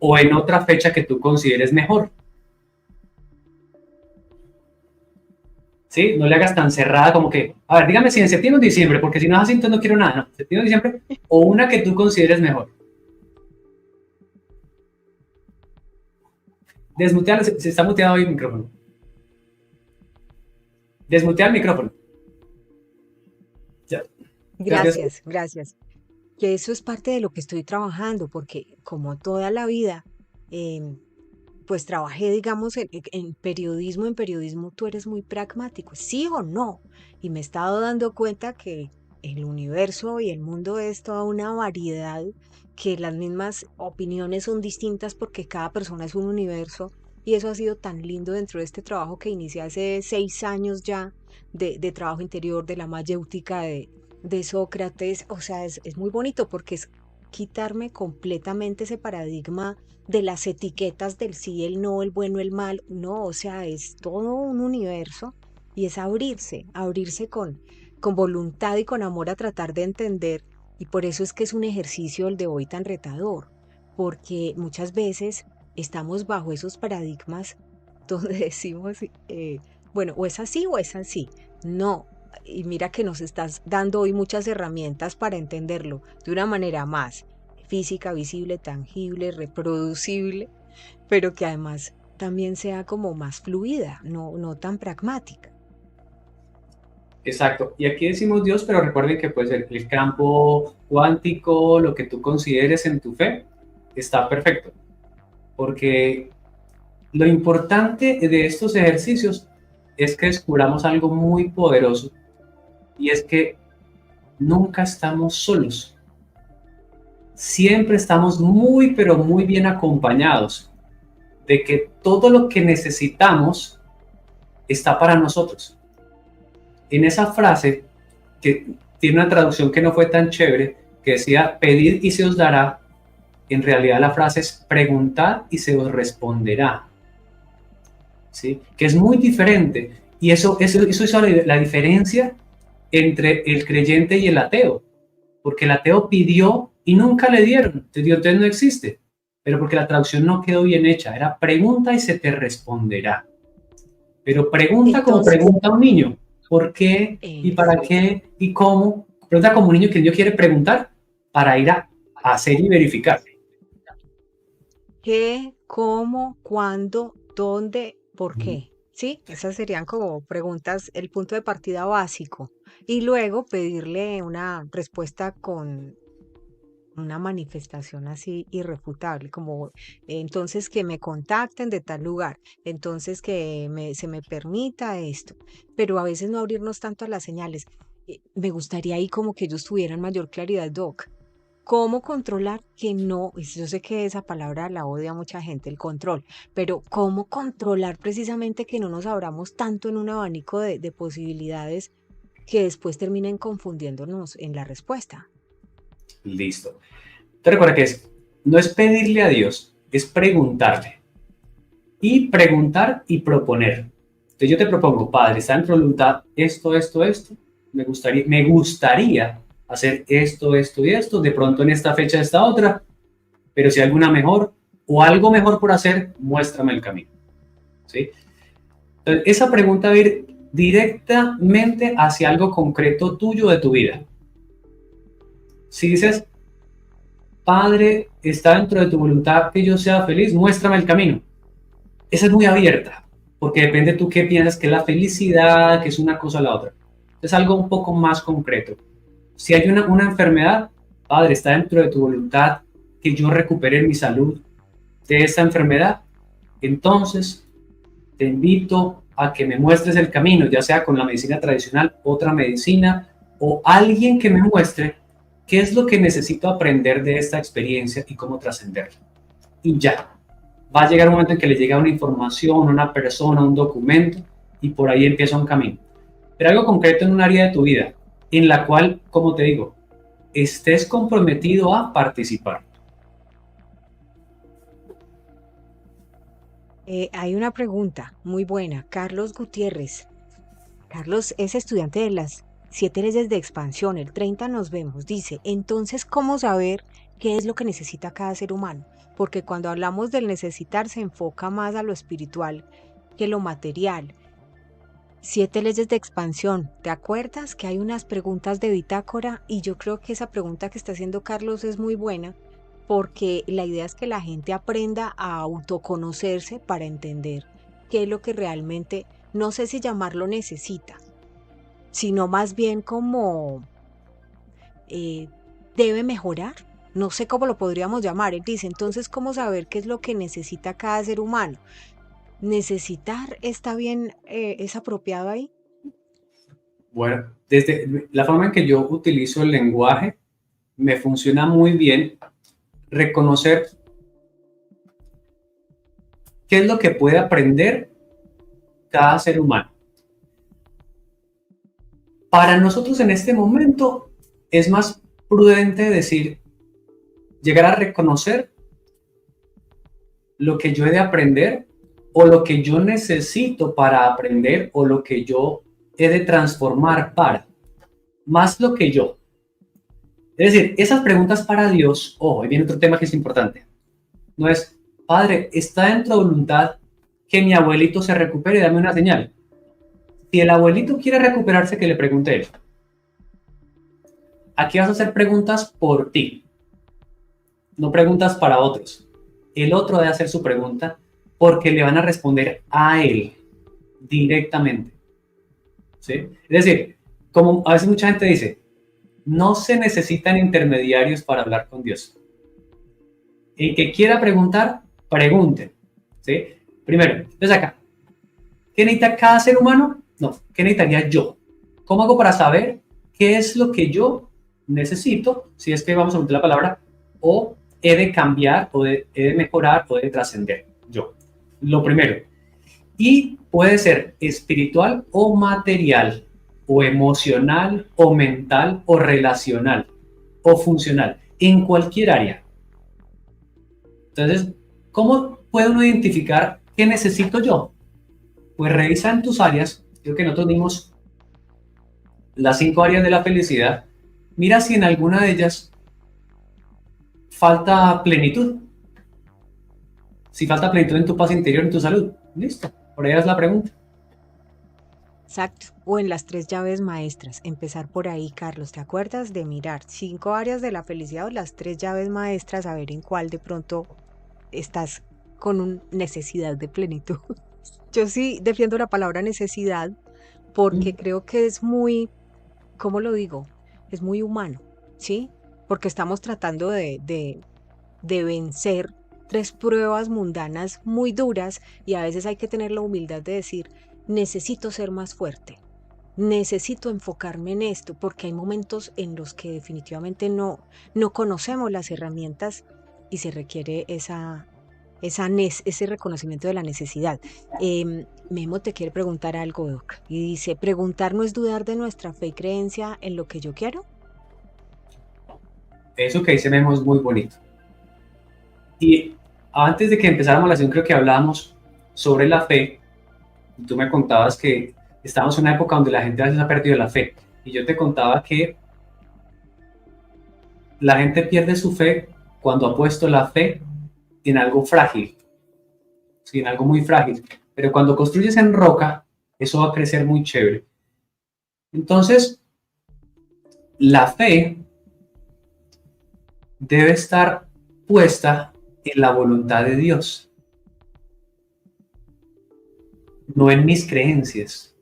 [SPEAKER 3] o en otra fecha que tú consideres mejor. ¿Sí? No le hagas tan cerrada como que, a ver, dígame si en septiembre o en diciembre, porque si no es así, entonces no quiero nada. No, septiembre o diciembre, o una que tú consideres mejor. Desmutear, se está muteado hoy el micrófono. Desmutear el micrófono. Ya. Gracias.
[SPEAKER 1] Gracias, gracias. Que eso es parte de lo que estoy trabajando, porque como toda la vida, em, pues trabajé, digamos, en periodismo tú eres muy pragmático, sí o no. Y me he estado dando cuenta que el universo y el mundo es toda una variedad, que las mismas opiniones son distintas porque cada persona es un universo. Y eso ha sido tan lindo dentro de este trabajo que inicié hace 6 años ya de trabajo interior, de la mayéutica de Sócrates. O sea, es muy bonito porque es quitarme completamente ese paradigma de las etiquetas del sí, el no, el bueno, el mal. No, o sea, es todo un universo y es abrirse con voluntad y con amor a tratar de entender. Y por eso es que es un ejercicio el de hoy tan retador, porque muchas veces estamos bajo esos paradigmas donde decimos, bueno, o es así o es así. No. Y mira que nos estás dando hoy muchas herramientas para entenderlo de una manera más física, visible, tangible, reproducible, pero que además también sea como más fluida, no, no tan pragmática.
[SPEAKER 3] Exacto. Y aquí decimos Dios, pero recuerden que pues el campo cuántico, lo que tú consideres en tu fe, está perfecto. Porque lo importante de estos ejercicios es que descubramos algo muy poderoso y es que nunca estamos solos. Siempre estamos muy, pero muy bien acompañados de que todo lo que necesitamos está para nosotros. En esa frase, que tiene una traducción que no fue tan chévere, que decía, pedid y se os dará, en realidad la frase es preguntad y se os responderá. ¿Sí? Que es muy diferente. Y eso es la diferencia entre el creyente y el ateo. Porque el ateo pidió y nunca le dieron. Dios no existe. Pero porque la traducción no quedó bien hecha. Era pregunta y se te responderá. Pero pregunta como pregunta a un niño. ¿Por qué? ¿Y para qué? ¿Y cómo? Pregunta como un niño que el niño quiere preguntar para ir a hacer y verificar.
[SPEAKER 1] ¿Qué? ¿Cómo? ¿Cuándo? ¿Dónde? ¿Por qué? ¿Sí? Esas serían como preguntas, el punto de partida básico. Y luego pedirle una respuesta con una manifestación así irrefutable, como entonces que me contacten de tal lugar, entonces que se me permita esto, pero a veces no abrirnos tanto a las señales. Me gustaría ahí como que ellos tuvieran mayor claridad, Doc. ¿Cómo controlar que no? Yo sé que esa palabra la odia mucha gente, el control, pero ¿cómo controlar precisamente que no nos abramos tanto en un abanico de posibilidades que después terminen confundiéndonos en la respuesta?
[SPEAKER 3] Listo. Te recuerda que no es pedirle a Dios, es preguntarle. Y preguntar y proponer. Entonces yo te propongo, Padre, está en tu voluntad esto. Me gustaría hacer esto y esto. De pronto en esta fecha, esta otra. Pero si hay alguna mejor o algo mejor por hacer, muéstrame el camino. ¿Sí? Entonces, esa pregunta va a ir directamente hacia algo concreto tuyo de tu vida. Si dices, Padre, está dentro de tu voluntad que yo sea feliz, muéstrame el camino. Esa es muy abierta, porque depende tú qué piensas que es la felicidad, que es una cosa o la otra. Es algo un poco más concreto. Si hay una enfermedad, Padre, está dentro de tu voluntad que yo recupere mi salud de esta enfermedad, entonces te invito a que me muestres el camino, ya sea con la medicina tradicional, otra medicina, o alguien que me muestre qué es lo que necesito aprender de esta experiencia y cómo trascenderla. Y ya, va a llegar un momento en que le llega una información, una persona, un documento, y por ahí empieza un camino. Pero algo concreto en un área de tu vida, en la cual, como te digo, estés comprometido a participar.
[SPEAKER 1] Hay una pregunta muy buena. Carlos Gutiérrez. Carlos es estudiante de las 7 leyes de expansión. El 30 nos vemos. Dice, entonces, ¿cómo saber qué es lo que necesita cada ser humano? Porque cuando hablamos del necesitar se enfoca más a lo espiritual que lo material. 7 leyes de expansión. ¿Te acuerdas que hay unas preguntas de bitácora? Y yo creo que esa pregunta que está haciendo Carlos es muy buena porque la idea es que la gente aprenda a autoconocerse para entender qué es lo que realmente, no sé si llamarlo necesita, sino más bien como eh, debe mejorar. No sé cómo lo podríamos llamar. Él dice, entonces, ¿cómo saber qué es lo que necesita cada ser humano? ¿Necesitar está bien, es apropiado ahí?
[SPEAKER 3] Bueno, desde la forma en que yo utilizo el lenguaje, me funciona muy bien reconocer qué es lo que puede aprender cada ser humano. Para nosotros en este momento es más prudente decir, llegar a reconocer lo que yo he de aprender o lo que yo necesito para aprender o lo que yo he de transformar para, más lo que yo. Es decir, esas preguntas para Dios, ojo, ahí viene otro tema que es importante. No es, Padre, ¿está en tu voluntad que mi abuelito se recupere? Dame una señal. Si el abuelito quiere recuperarse, que le pregunte él. Aquí vas a hacer preguntas por ti, no preguntas para otros. El otro debe hacer su pregunta porque le van a responder a él directamente. ¿Sí? Es decir, como a veces mucha gente dice, no se necesitan intermediarios para hablar con Dios. El que quiera preguntar, pregunte. ¿Sí? Primero, entonces acá, ¿qué necesita cada ser humano? No, ¿qué necesitaría yo? ¿Cómo hago para saber qué es lo que yo necesito, si es que vamos a meter la palabra, o he de cambiar, o he de mejorar, o he de trascender. Yo, lo primero. Y puede ser espiritual o material, o emocional, o mental, o relacional, o funcional, en cualquier área. Entonces, ¿cómo puede uno identificar qué necesito yo? Pues revisa en tus áreas, creo que nosotros dimos las 5 áreas de la felicidad, mira si en alguna de ellas falta plenitud. Si falta plenitud en tu paz interior, en tu salud. Listo, por ahí es la pregunta.
[SPEAKER 2] Exacto. O en las 3 llaves maestras. Empezar por ahí, Carlos. ¿Te acuerdas de mirar 5 áreas de la felicidad o las 3 llaves maestras? A ver en cuál de pronto estás con una necesidad de plenitud. Yo sí defiendo la palabra necesidad porque creo que es muy, ¿cómo lo digo? Es muy humano, ¿sí? Porque estamos tratando de vencer 3 pruebas mundanas muy duras y a veces hay que tener la humildad de decir, necesito ser más fuerte, necesito enfocarme en esto, porque hay momentos en los que definitivamente no conocemos las herramientas y se requiere ese reconocimiento de la necesidad. Memo te quiere preguntar algo, Doc, y dice, preguntar no es dudar de nuestra fe y creencia en lo que yo quiero.
[SPEAKER 3] Eso que dice Memo es muy bonito. Y antes de que empezáramos la sesión, creo que hablábamos sobre la fe. Y tú me contabas que estamos en una época donde la gente a veces ha perdido la fe. Y yo te contaba que la gente pierde su fe cuando ha puesto la fe en algo frágil, ¿sí? En algo muy frágil. Pero cuando construyes en roca, eso va a crecer muy chévere. Entonces, la fe debe estar puesta en la voluntad de Dios, no en mis creencias,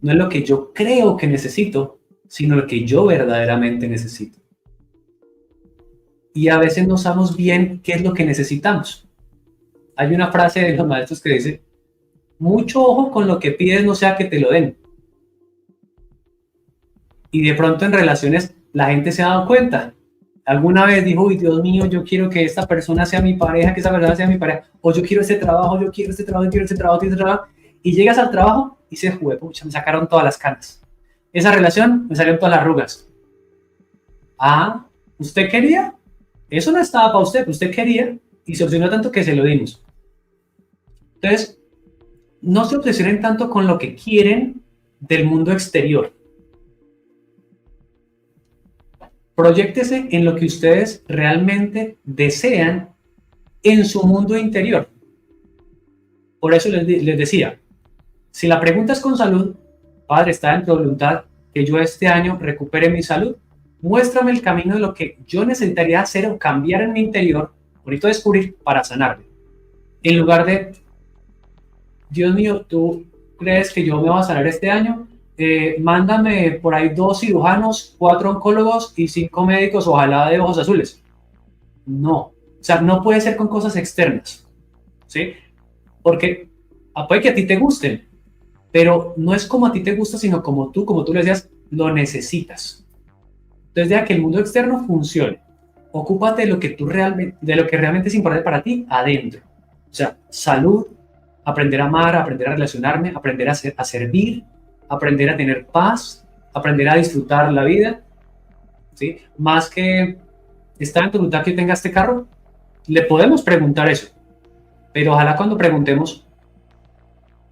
[SPEAKER 3] no en lo que yo creo que necesito, sino lo que yo verdaderamente necesito. Y a veces no sabemos bien qué es lo que necesitamos. Hay una frase de los maestros que dice, mucho ojo con lo que pides, no sea que te lo den. Y de pronto en relaciones la gente se ha dado cuenta. Alguna vez dijo, uy, Dios mío, yo quiero que esta persona sea mi pareja, que esa persona sea mi pareja, o yo quiero ese trabajo, yo quiero ese trabajo, yo quiero ese trabajo, quiero ese trabajo, y llegas al trabajo y se juega, pucha, me sacaron todas las canas. Esa relación, me salieron todas las arrugas. Ah, ¿usted quería? Eso no estaba para usted, usted quería, y se obsesionó tanto que se lo dimos. Entonces, no se obsesionen tanto con lo que quieren del mundo exterior. Proyéctese en lo que ustedes realmente desean en su mundo interior. Por eso les decía, si la pregunta es con salud, Padre, está en tu voluntad que yo este año recupere mi salud, muéstrame el camino de lo que yo necesitaría hacer o cambiar en mi interior, bonito descubrir, para sanarme. En lugar de, Dios mío, ¿tú crees que yo me voy a sanar este año? Mándame por ahí 2 cirujanos, 4 oncólogos y 5 médicos, ojalá de ojos azules. No, o sea, no puede ser con cosas externas, ¿sí? Porque puede que a ti te gusten, pero no es como a ti te gusta, sino como tú le decías, lo necesitas. Entonces, deja que el mundo externo funcione. Ocúpate de lo que realmente es importante para ti adentro. O sea, salud, aprender a amar, aprender a relacionarme, aprender a servir, aprender a tener paz, aprender a disfrutar la vida, ¿sí? Más que está en tu voluntad que tenga este carro, le podemos preguntar eso, pero ojalá cuando preguntemos,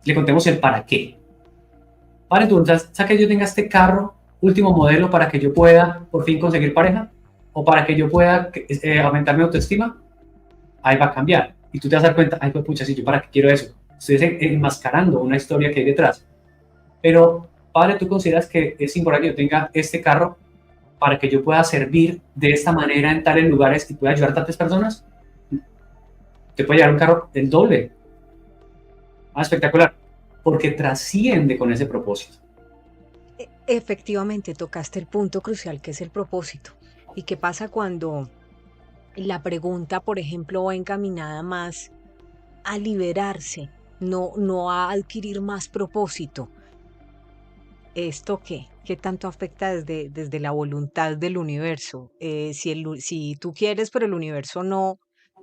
[SPEAKER 3] le contemos el para qué. Para tu voluntad, ¿sabes que yo tenga este carro, último modelo, para que yo pueda por fin conseguir pareja? ¿O para que yo pueda aumentar mi autoestima? Ahí va a cambiar. Y tú te vas a dar cuenta, ay, pues pucha, sí, yo para qué quiero eso. Estoy enmascarando una historia que hay detrás. Pero, Padre, ¿tú consideras que es importante que yo tenga este carro para que yo pueda servir de esta manera en tales lugares y pueda ayudar a tantas personas? Te puede llevar un carro el doble. Ah, espectacular. Porque trasciende con ese propósito.
[SPEAKER 2] Efectivamente, tocaste el punto crucial que es el propósito. ¿Y qué pasa cuando la pregunta, por ejemplo, va encaminada más a liberarse, no a adquirir más propósito? ¿Esto qué?
[SPEAKER 1] ¿Qué tanto afecta desde la voluntad del universo? Si tú quieres, pero el universo no,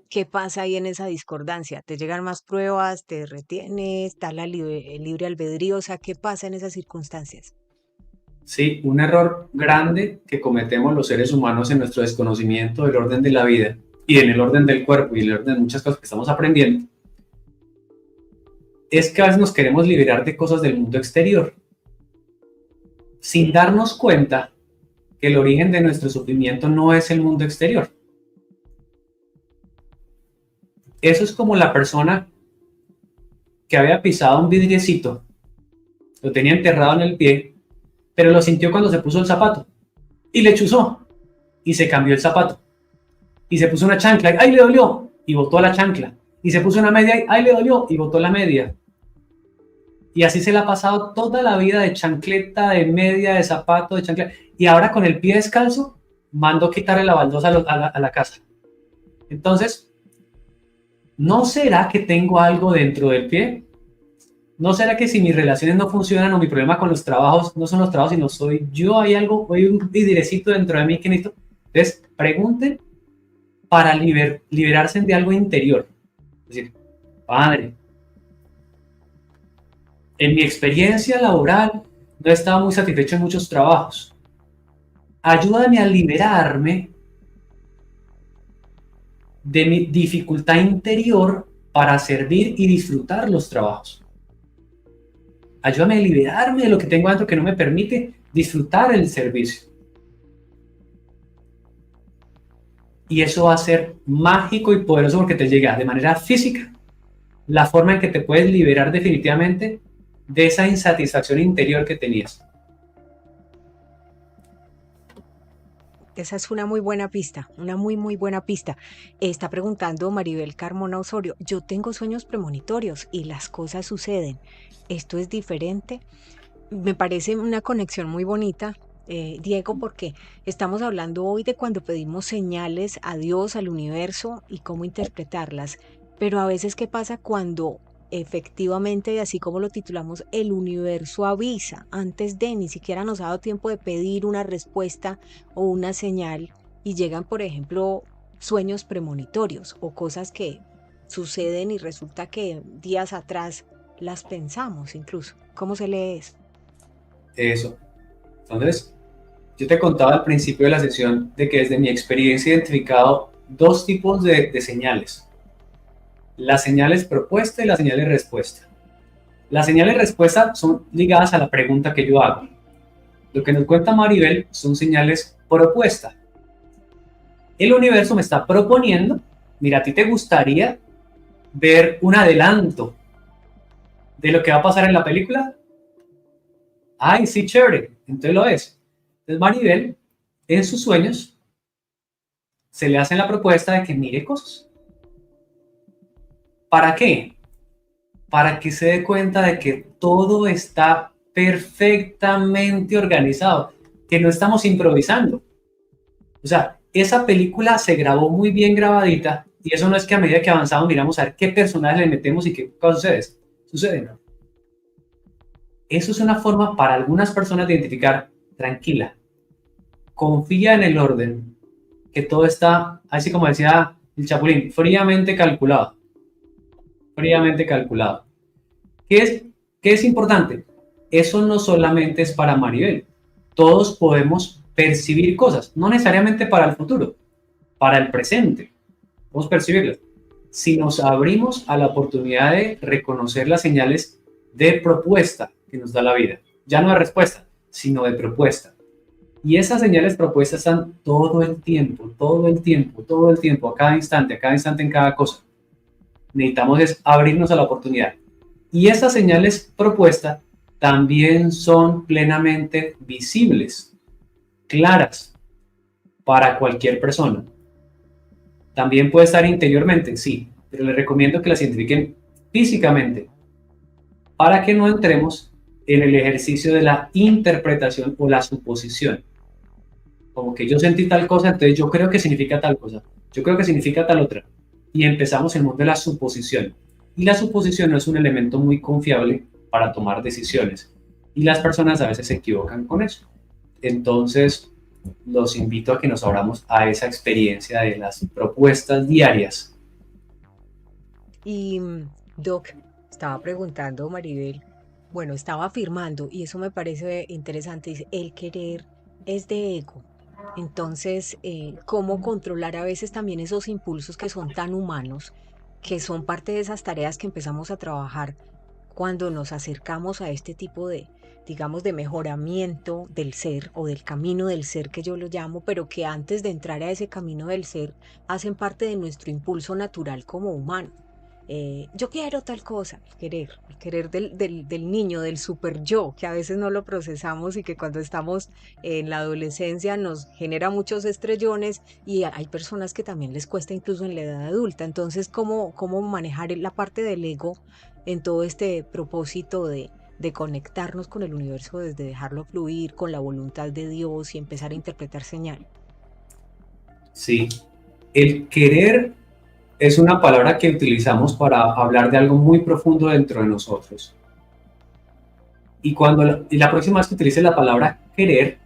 [SPEAKER 1] ¿qué pasa ahí en esa discordancia? ¿Te llegan más pruebas? ¿Te retienes? ¿Está el libre albedrío? O sea, ¿qué pasa en esas circunstancias?
[SPEAKER 3] Sí, un error grande que cometemos los seres humanos en nuestro desconocimiento del orden de la vida y en el orden del cuerpo y en el orden de muchas cosas que estamos aprendiendo, es que a veces nos queremos liberar de cosas del mundo exterior, sin darnos cuenta que el origen de nuestro sufrimiento no es el mundo exterior. Eso es como la persona que había pisado un vidriecito, lo tenía enterrado en el pie, pero lo sintió cuando se puso el zapato y le chuzó y se cambió el zapato y se puso una chancla, ¡ay, le dolió! Y botó la chancla. Y se puso una media, ¡ay, le dolió! Y botó la media. Y así se le ha pasado toda la vida de chancleta, de media, de zapato, de chancleta. Y ahora con el pie descalzo, mandó quitarle la baldosa a la casa. Entonces, ¿no será que tengo algo dentro del pie? ¿No será que si mis relaciones no funcionan o mi problema con los trabajos no son los trabajos, sino soy yo? Hay algo, hay un vidrecito dentro de mí que necesito. Entonces, pregunten para liberarse de algo interior. Es decir, padre, en mi experiencia laboral no he estado muy satisfecho en muchos trabajos. Ayúdame a liberarme de mi dificultad interior para servir y disfrutar los trabajos. Ayúdame a liberarme de lo que tengo dentro que no me permite disfrutar el servicio. Y eso va a ser mágico y poderoso porque te llega de manera física la forma en que te puedes liberar definitivamente de esa insatisfacción interior que tenías.
[SPEAKER 1] Esa es una muy buena pista, una muy, muy buena pista. Está preguntando Maribel Carmona Osorio, yo tengo sueños premonitorios y las cosas suceden. ¿Esto es diferente? Me parece una conexión muy bonita, Diego, porque estamos hablando hoy de cuando pedimos señales a Dios, al universo y cómo interpretarlas. Pero a veces, ¿qué pasa cuando efectivamente, así como lo titulamos, el universo avisa antes de ni siquiera nos ha dado tiempo de pedir una respuesta o una señal y llegan, por ejemplo, sueños premonitorios o cosas que suceden y resulta que días atrás las pensamos incluso? ¿Cómo se lee eso?
[SPEAKER 3] Eso. Entonces, yo te contaba al principio de la sesión de que desde mi experiencia he identificado dos tipos de señales. Las señales propuesta y las señales respuesta. Las señales respuesta son ligadas a la pregunta que yo hago. Lo que nos cuenta Maribel son señales propuesta. El universo me está proponiendo, mira, ¿a ti te gustaría ver un adelanto de lo que va a pasar en la película? Ay, sí, chévere. Entonces lo es. Entonces Maribel, en sus sueños, se le hace la propuesta de que mire cosas. ¿Para qué? Para que se dé cuenta de que todo está perfectamente organizado, que no estamos improvisando. O sea, esa película se grabó muy bien grabadita y eso no es que a medida que avanzamos miramos a ver qué personajes le metemos y qué cosas suceden. Eso es una forma para algunas personas de identificar, tranquila, confía en el orden, que todo está, así como decía el Chapulín, fríamente calculado. Fríamente calculado. ¿Qué es importante? Eso no solamente es para Maribel. Todos podemos percibir cosas, no necesariamente para el futuro, para el presente. Podemos percibirlas. Si nos abrimos a la oportunidad de reconocer las señales de propuesta que nos da la vida, ya no de respuesta, sino de propuesta. Y esas señales propuestas están todo el tiempo, a cada instante en cada cosa. Necesitamos es abrirnos a la oportunidad. Y estas señales propuestas también son plenamente visibles, claras, para cualquier persona. También puede estar interiormente, sí, pero les recomiendo que las identifiquen físicamente para que no entremos en el ejercicio de la interpretación o la suposición. Como que yo sentí tal cosa, entonces yo creo que significa tal cosa, yo creo que significa tal otra. Y empezamos el mundo de la suposición. Y la suposición no es un elemento muy confiable para tomar decisiones. Y las personas a veces se equivocan con eso. Entonces, los invito a que nos abramos a esa experiencia de las propuestas diarias.
[SPEAKER 1] Y Doc, estaba preguntando Maribel, bueno, estaba afirmando, y eso me parece interesante, dice, el querer es de ego. Entonces, ¿cómo controlar a veces también esos impulsos que son tan humanos, que son parte de esas tareas que empezamos a trabajar cuando nos acercamos a este tipo de, digamos, de mejoramiento del ser o del camino del ser que yo lo llamo, pero que antes de entrar a ese camino del ser hacen parte de nuestro impulso natural como humano? Yo quiero tal cosa, el querer del niño, del super yo, que a veces no lo procesamos y que cuando estamos en la adolescencia nos genera muchos estrellones y hay personas que también les cuesta incluso en la edad adulta. Entonces, ¿cómo manejar la parte del ego en todo este propósito de conectarnos con el universo desde dejarlo fluir, con la voluntad de Dios y empezar a interpretar señales?
[SPEAKER 3] Sí, el querer es una palabra que utilizamos para hablar de algo muy profundo dentro de nosotros. Y la próxima vez que utilices la palabra querer,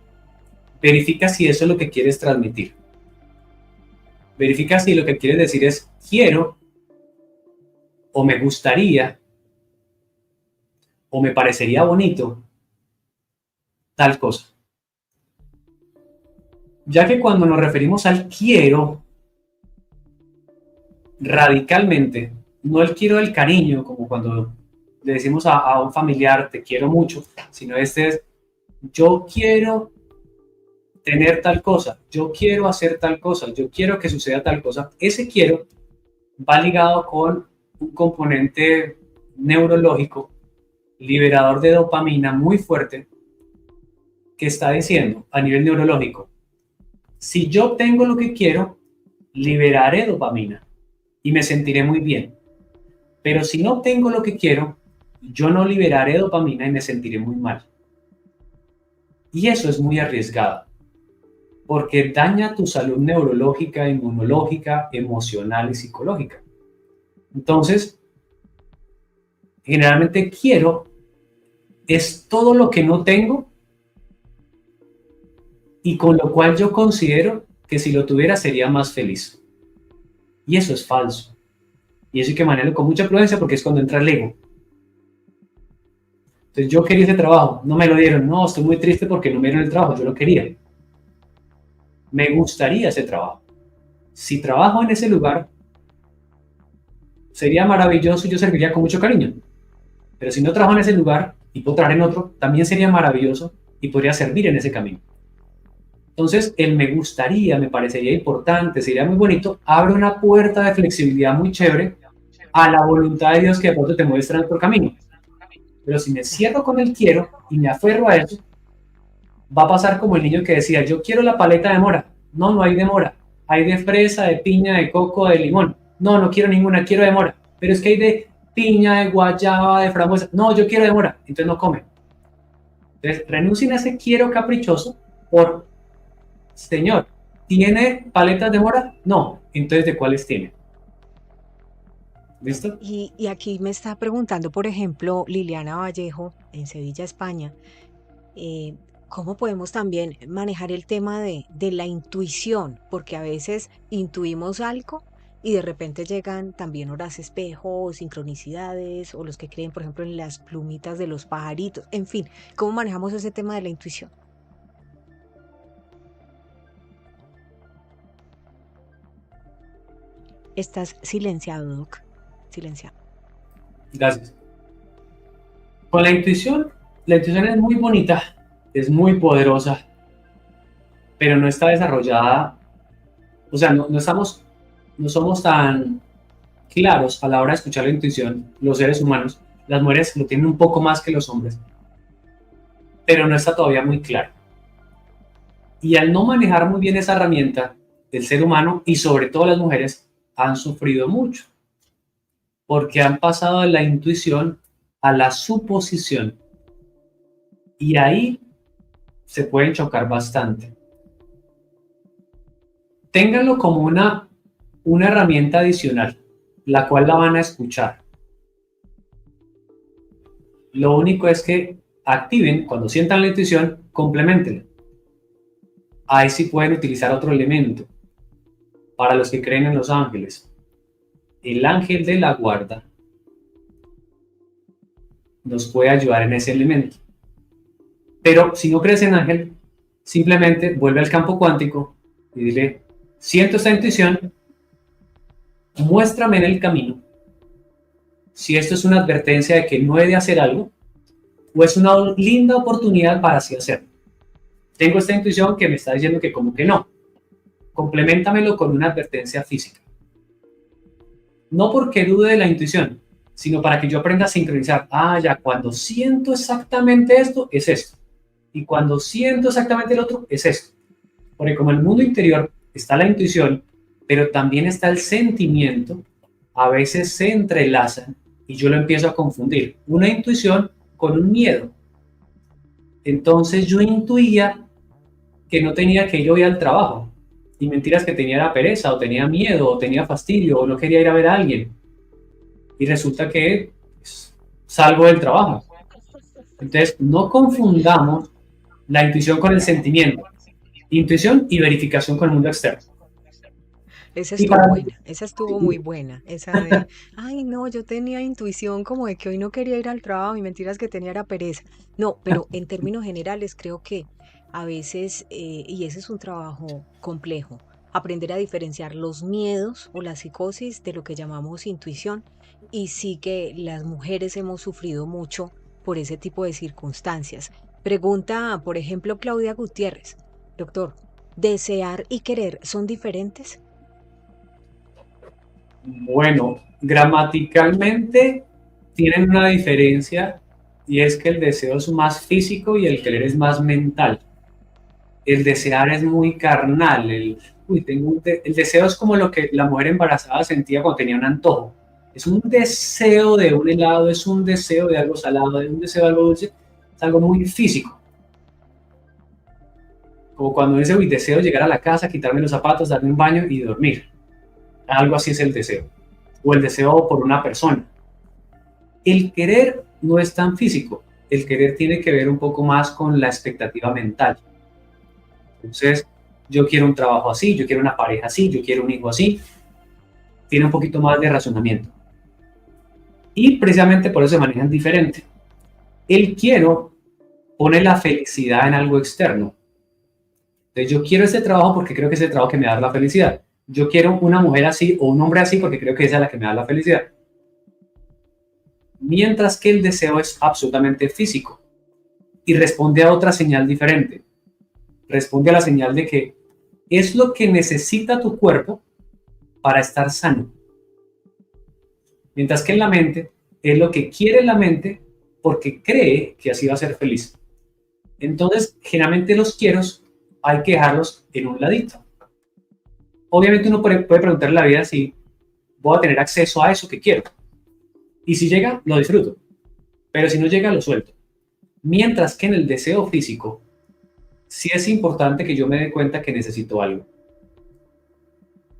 [SPEAKER 3] verifica si eso es lo que quieres transmitir. Verifica si lo que quieres decir es quiero, o me gustaría, o me parecería bonito, tal cosa. Ya que cuando nos referimos al quiero, radicalmente, no el quiero del cariño, como cuando le decimos a un familiar te quiero mucho, sino este es yo quiero tener tal cosa, yo quiero hacer tal cosa, yo quiero que suceda tal cosa. Ese quiero va ligado con un componente neurológico, liberador de dopamina muy fuerte, que está diciendo a nivel neurológico, si yo tengo lo que quiero, liberaré dopamina y me sentiré muy bien. Pero si no tengo lo que quiero, yo no liberaré dopamina y me sentiré muy mal. Y eso es muy arriesgado, porque daña tu salud neurológica, inmunológica, emocional y psicológica. Entonces, generalmente quiero es todo lo que no tengo y con lo cual yo considero que si lo tuviera sería más feliz. Y eso es falso. Y eso hay que manejarlo con mucha prudencia porque es cuando entra el ego. Entonces yo quería ese trabajo, no me lo dieron, no, estoy muy triste porque no me dieron el trabajo, yo lo quería. Me gustaría ese trabajo. Si trabajo en ese lugar, sería maravilloso y yo serviría con mucho cariño. Pero si no trabajo en ese lugar y puedo trabajar en otro, también sería maravilloso y podría servir en ese camino. Entonces, el me gustaría, me parecería importante, sería muy bonito, abre una puerta de flexibilidad muy chévere a la voluntad de Dios que de pronto te muestra en otro camino. Pero si me cierro con el quiero y me aferro a eso, va a pasar como el niño que decía, yo quiero la paleta de mora. No, no hay de mora. Hay de fresa, de piña, de coco, de limón. No, no quiero ninguna, quiero de mora. Pero es que hay de piña, de guayaba, de frambuesa. No, yo quiero de mora. Entonces no come. Entonces renuncien a ese quiero caprichoso por, señor, ¿tiene paletas de mora? No. Entonces, ¿de cuáles tiene? ¿Listo?
[SPEAKER 1] Y aquí me está preguntando, por ejemplo, Liliana Vallejo, en Sevilla, España, eh, ¿cómo podemos también manejar el tema de la intuición? Porque a veces intuimos algo y de repente llegan también horas espejo, sincronicidades, o los que creen, por ejemplo, en las plumitas de los pajaritos. En fin, ¿cómo manejamos ese tema de la intuición? Estás silenciado, Doc. Silenciado.
[SPEAKER 3] Gracias. Con la intuición es muy bonita, es muy poderosa, pero no está desarrollada, o sea, no somos tan claros a la hora de escuchar la intuición, los seres humanos. Las mujeres lo tienen un poco más que los hombres, pero no está todavía muy claro. Y al no manejar muy bien esa herramienta, el ser humano y sobre todo las mujeres han sufrido mucho, porque han pasado de la intuición a la suposición. Y ahí se pueden chocar bastante. Ténganlo como una herramienta adicional, la cual la van a escuchar. Lo único es que activen, cuando sientan la intuición, complementenla. Ahí sí pueden utilizar otro elemento. Para los que creen en los ángeles, el ángel de la guarda nos puede ayudar en ese elemento. Pero si no crees en ángel, simplemente vuelve al campo cuántico y dile, siento esta intuición, muéstrame en el camino si esto es una advertencia de que no he de hacer algo o es una linda oportunidad para así hacerlo. Tengo esta intuición que me está diciendo que como que no. Compleméntamelo con una advertencia física. No porque dude de la intuición, sino para que yo aprenda a sincronizar. Ah, ya, cuando siento exactamente esto, es esto. Y cuando siento exactamente el otro, es esto. Porque como en el mundo interior está la intuición, pero también está el sentimiento, a veces se entrelazan y yo lo empiezo a confundir. Una intuición con un miedo. Entonces yo intuía que no tenía que ir hoy al trabajo. Y mentiras que tenía la pereza, o tenía miedo, o tenía fastidio, o no quería ir a ver a alguien. Y resulta que salgo del trabajo. Entonces, no confundamos la intuición con el sentimiento. Intuición y verificación con el mundo externo.
[SPEAKER 2] Esa
[SPEAKER 3] Y
[SPEAKER 2] estuvo
[SPEAKER 3] para...
[SPEAKER 2] buena, esa estuvo muy buena, esa de, ay no, yo tenía intuición como de que hoy no quería ir al trabajo y mentiras que tenía era pereza. No, pero en términos generales creo que a veces, y ese es un trabajo complejo, aprender a diferenciar los miedos o la psicosis de lo que llamamos intuición, y sí que las mujeres hemos sufrido mucho por ese tipo de circunstancias. Pregunta, por ejemplo, Claudia Gutiérrez, doctor, ¿desear y querer son diferentes?
[SPEAKER 3] Bueno, gramaticalmente tienen una diferencia y es que el deseo es más físico y el querer es más mental. El desear es muy carnal. El deseo es como lo que la mujer embarazada sentía cuando tenía un antojo. Es un deseo de un helado, es un deseo de algo salado, es un deseo de algo dulce, es algo muy físico. Como cuando dice, uy, deseo llegar a la casa, quitarme los zapatos, darme un baño y dormir. Algo así es el deseo. O el deseo por una persona. El querer no es tan físico. El querer tiene que ver un poco más con la expectativa mental. Entonces, yo quiero un trabajo así, yo quiero una pareja así, yo quiero un hijo así. Tiene un poquito más de razonamiento. Y precisamente por eso se manejan diferente. El quiero pone la felicidad en algo externo. Entonces, yo quiero este trabajo porque creo que es el trabajo que me da la felicidad. Yo quiero una mujer así o un hombre así porque creo que esa es la que me da la felicidad. Mientras que el deseo es absolutamente físico y responde a otra señal diferente. Responde a la señal de que es lo que necesita tu cuerpo para estar sano. Mientras que en la mente es lo que quiere la mente porque cree que así va a ser feliz. Entonces, generalmente los quieros hay que dejarlos en un ladito. Obviamente uno puede preguntarle a la vida si voy a tener acceso a eso que quiero. Y si llega, lo disfruto. Pero si no llega, lo suelto. Mientras que en el deseo físico, sí es importante que yo me dé cuenta que necesito algo.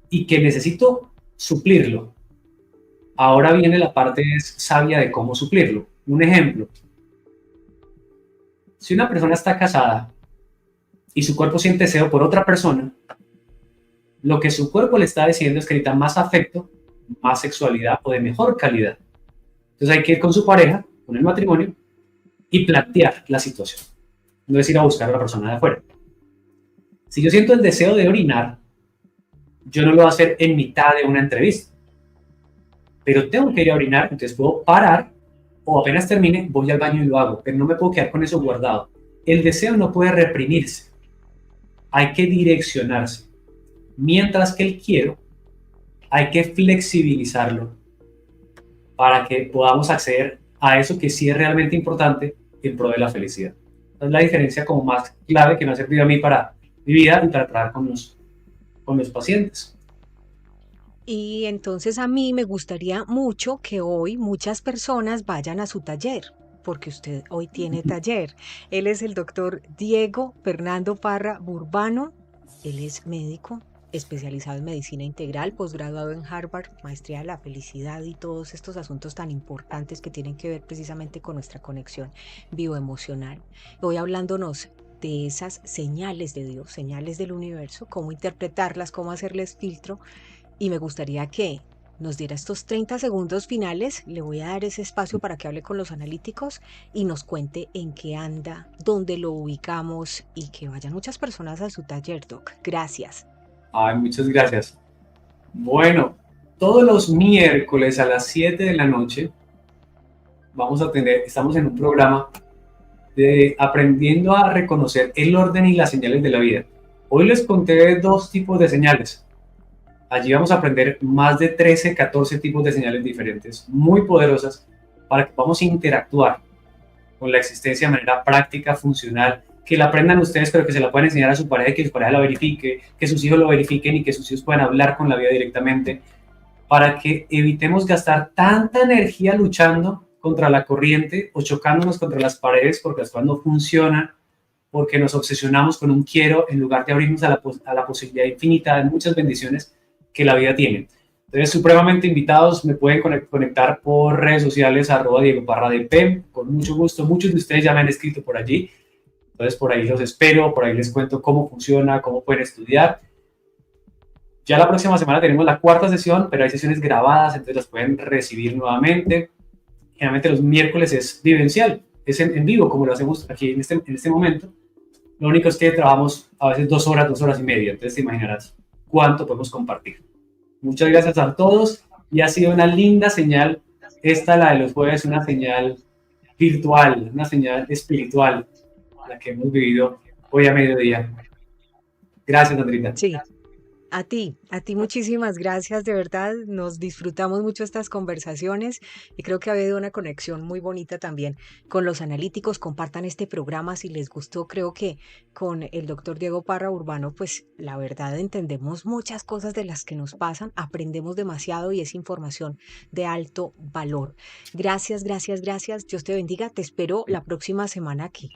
[SPEAKER 3] Y que necesito suplirlo. Ahora viene la parte sabia de cómo suplirlo. Un ejemplo. Si una persona está casada y su cuerpo siente deseo por otra persona, lo que su cuerpo le está diciendo es que necesita más afecto, más sexualidad o de mejor calidad. Entonces hay que ir con su pareja, con el matrimonio, y plantear la situación. No es ir a buscar a la persona de afuera. Si yo siento el deseo de orinar, yo no lo voy a hacer en mitad de una entrevista. Pero tengo que ir a orinar, entonces puedo parar o apenas termine, voy al baño y lo hago. Pero no me puedo quedar con eso guardado. El deseo no puede reprimirse. Hay que direccionarse. Mientras que el quiero, hay que flexibilizarlo para que podamos acceder a eso que sí es realmente importante en pro de la felicidad. Esa es la diferencia como más clave que me ha servido a mí para mi vida y para trabajar con los pacientes.
[SPEAKER 2] Y entonces a mí me gustaría mucho que hoy muchas personas vayan a su taller, porque usted hoy tiene taller. Él es el doctor Diego Fernando Parra Burbano, él es médico,
[SPEAKER 1] especializado en medicina integral, posgraduado en Harvard, maestría de la felicidad y todos estos asuntos tan importantes que tienen que ver precisamente con nuestra conexión bioemocional. Hoy hablándonos de esas señales de Dios, señales del universo, cómo interpretarlas, cómo hacerles filtro, y me gustaría que nos diera estos 30 segundos finales. Le voy a dar ese espacio para que hable con los analíticos y nos cuente en qué anda, dónde lo ubicamos y que vayan muchas personas a su taller, Doc. Gracias.
[SPEAKER 3] Ay, muchas gracias. Bueno, todos los miércoles a las 7 de la noche estamos en un programa de aprendiendo a reconocer el orden y las señales de la vida. Hoy les conté 2 tipos de señales. Allí vamos a aprender más de 13, 14 tipos de señales diferentes, muy poderosas, para que podamos interactuar con la existencia de manera práctica, funcional, que la aprendan ustedes, pero que se la puedan enseñar a su pareja, que su pareja la verifique, que sus hijos lo verifiquen y que sus hijos puedan hablar con la vida directamente, para que evitemos gastar tanta energía luchando contra la corriente o chocándonos contra las paredes porque las cosas no funcionan, porque nos obsesionamos con un quiero en lugar de abrirnos a la posibilidad infinita de muchas bendiciones que la vida tiene. Entonces, supremamente invitados, me pueden conectar por redes sociales, @DiegoParraDP, con mucho gusto. Muchos de ustedes ya me han escrito por allí. Entonces, por ahí los espero, por ahí les cuento cómo funciona, cómo pueden estudiar. Ya la próxima semana tenemos la 4ª sesión, pero hay sesiones grabadas, entonces las pueden recibir nuevamente. Generalmente los miércoles es vivencial, es en vivo, como lo hacemos aquí en este momento. Lo único es que trabajamos a veces 2 horas, 2 horas y media, entonces te imaginarás cuánto podemos compartir. Muchas gracias a todos y ha sido una linda señal. Esta, la de los jueves, una señal virtual, una señal espiritual, la que hemos vivido hoy a mediodía. Gracias, Andrita.
[SPEAKER 1] Sí, a ti muchísimas gracias, de verdad, nos disfrutamos mucho estas conversaciones y creo que ha habido una conexión muy bonita también con los analíticos. Compartan este programa si les gustó. Creo que con el doctor Diego Parra Urbano, pues la verdad entendemos muchas cosas de las que nos pasan, aprendemos demasiado y es información de alto valor. Gracias, gracias, gracias. Dios te bendiga. Te espero la próxima semana aquí.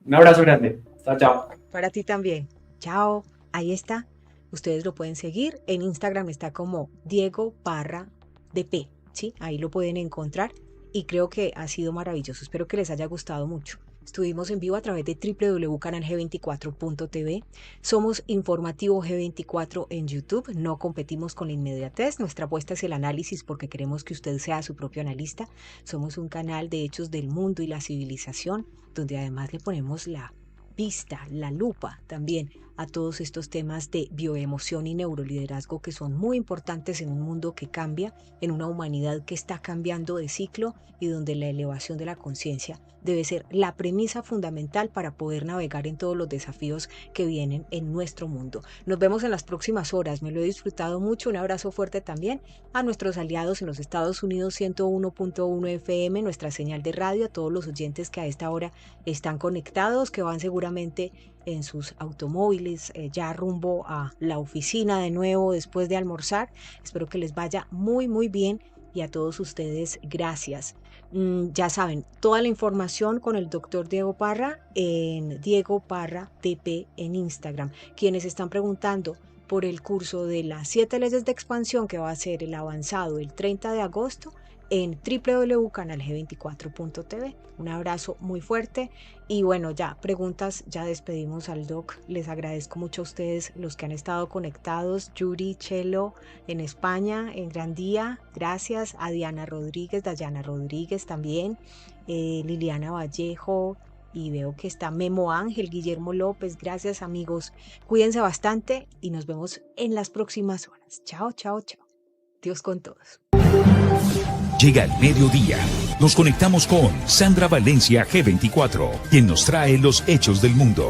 [SPEAKER 3] Un abrazo grande. Chao, chao.
[SPEAKER 1] Para ti también. Chao. Ahí está. Ustedes lo pueden seguir. En Instagram está como Diego Parra DP, ¿sí? Ahí lo pueden encontrar y creo que ha sido maravilloso. Espero que les haya gustado mucho. Estuvimos en vivo a través de www.canalg24.tv. Somos Informativo G24 en YouTube. No competimos con la inmediatez. Nuestra apuesta es el análisis porque queremos que usted sea su propio analista. Somos un canal de hechos del mundo y la civilización, donde además le ponemos la vista, la lupa también a todos estos temas de bioemoción y neuroliderazgo que son muy importantes en un mundo que cambia, en una humanidad que está cambiando de ciclo y donde la elevación de la conciencia debe ser la premisa fundamental para poder navegar en todos los desafíos que vienen en nuestro mundo. Nos vemos en las próximas horas, me lo he disfrutado mucho. Un abrazo fuerte también a nuestros aliados en los Estados Unidos, 101.1 FM, nuestra señal de radio, a todos los oyentes que a esta hora están conectados, que van seguramente en sus automóviles, ya rumbo a la oficina de nuevo después de almorzar. Espero que les vaya muy, muy bien y a todos ustedes, gracias. Ya saben, toda la información con el doctor Diego Parra en Diego Parra DP en Instagram. Quienes están preguntando por el curso de las 7 leyes de expansión que va a ser el avanzado el 30 de agosto, en www.canalg24.tv. Un abrazo muy fuerte y bueno, ya preguntas, ya despedimos al doc. Les agradezco mucho a ustedes los que han estado conectados. Yuri Chelo en España, en Gran Día, gracias. A Dayana Rodríguez también, Liliana Vallejo, y veo que está Memo Ángel, Guillermo López. Gracias, amigos, cuídense bastante y nos vemos en las próximas horas. Chao, chao, chao. Dios con todos.
[SPEAKER 4] Llega el mediodía. Nos conectamos con Sandra Valencia G24, quien nos trae los hechos del mundo.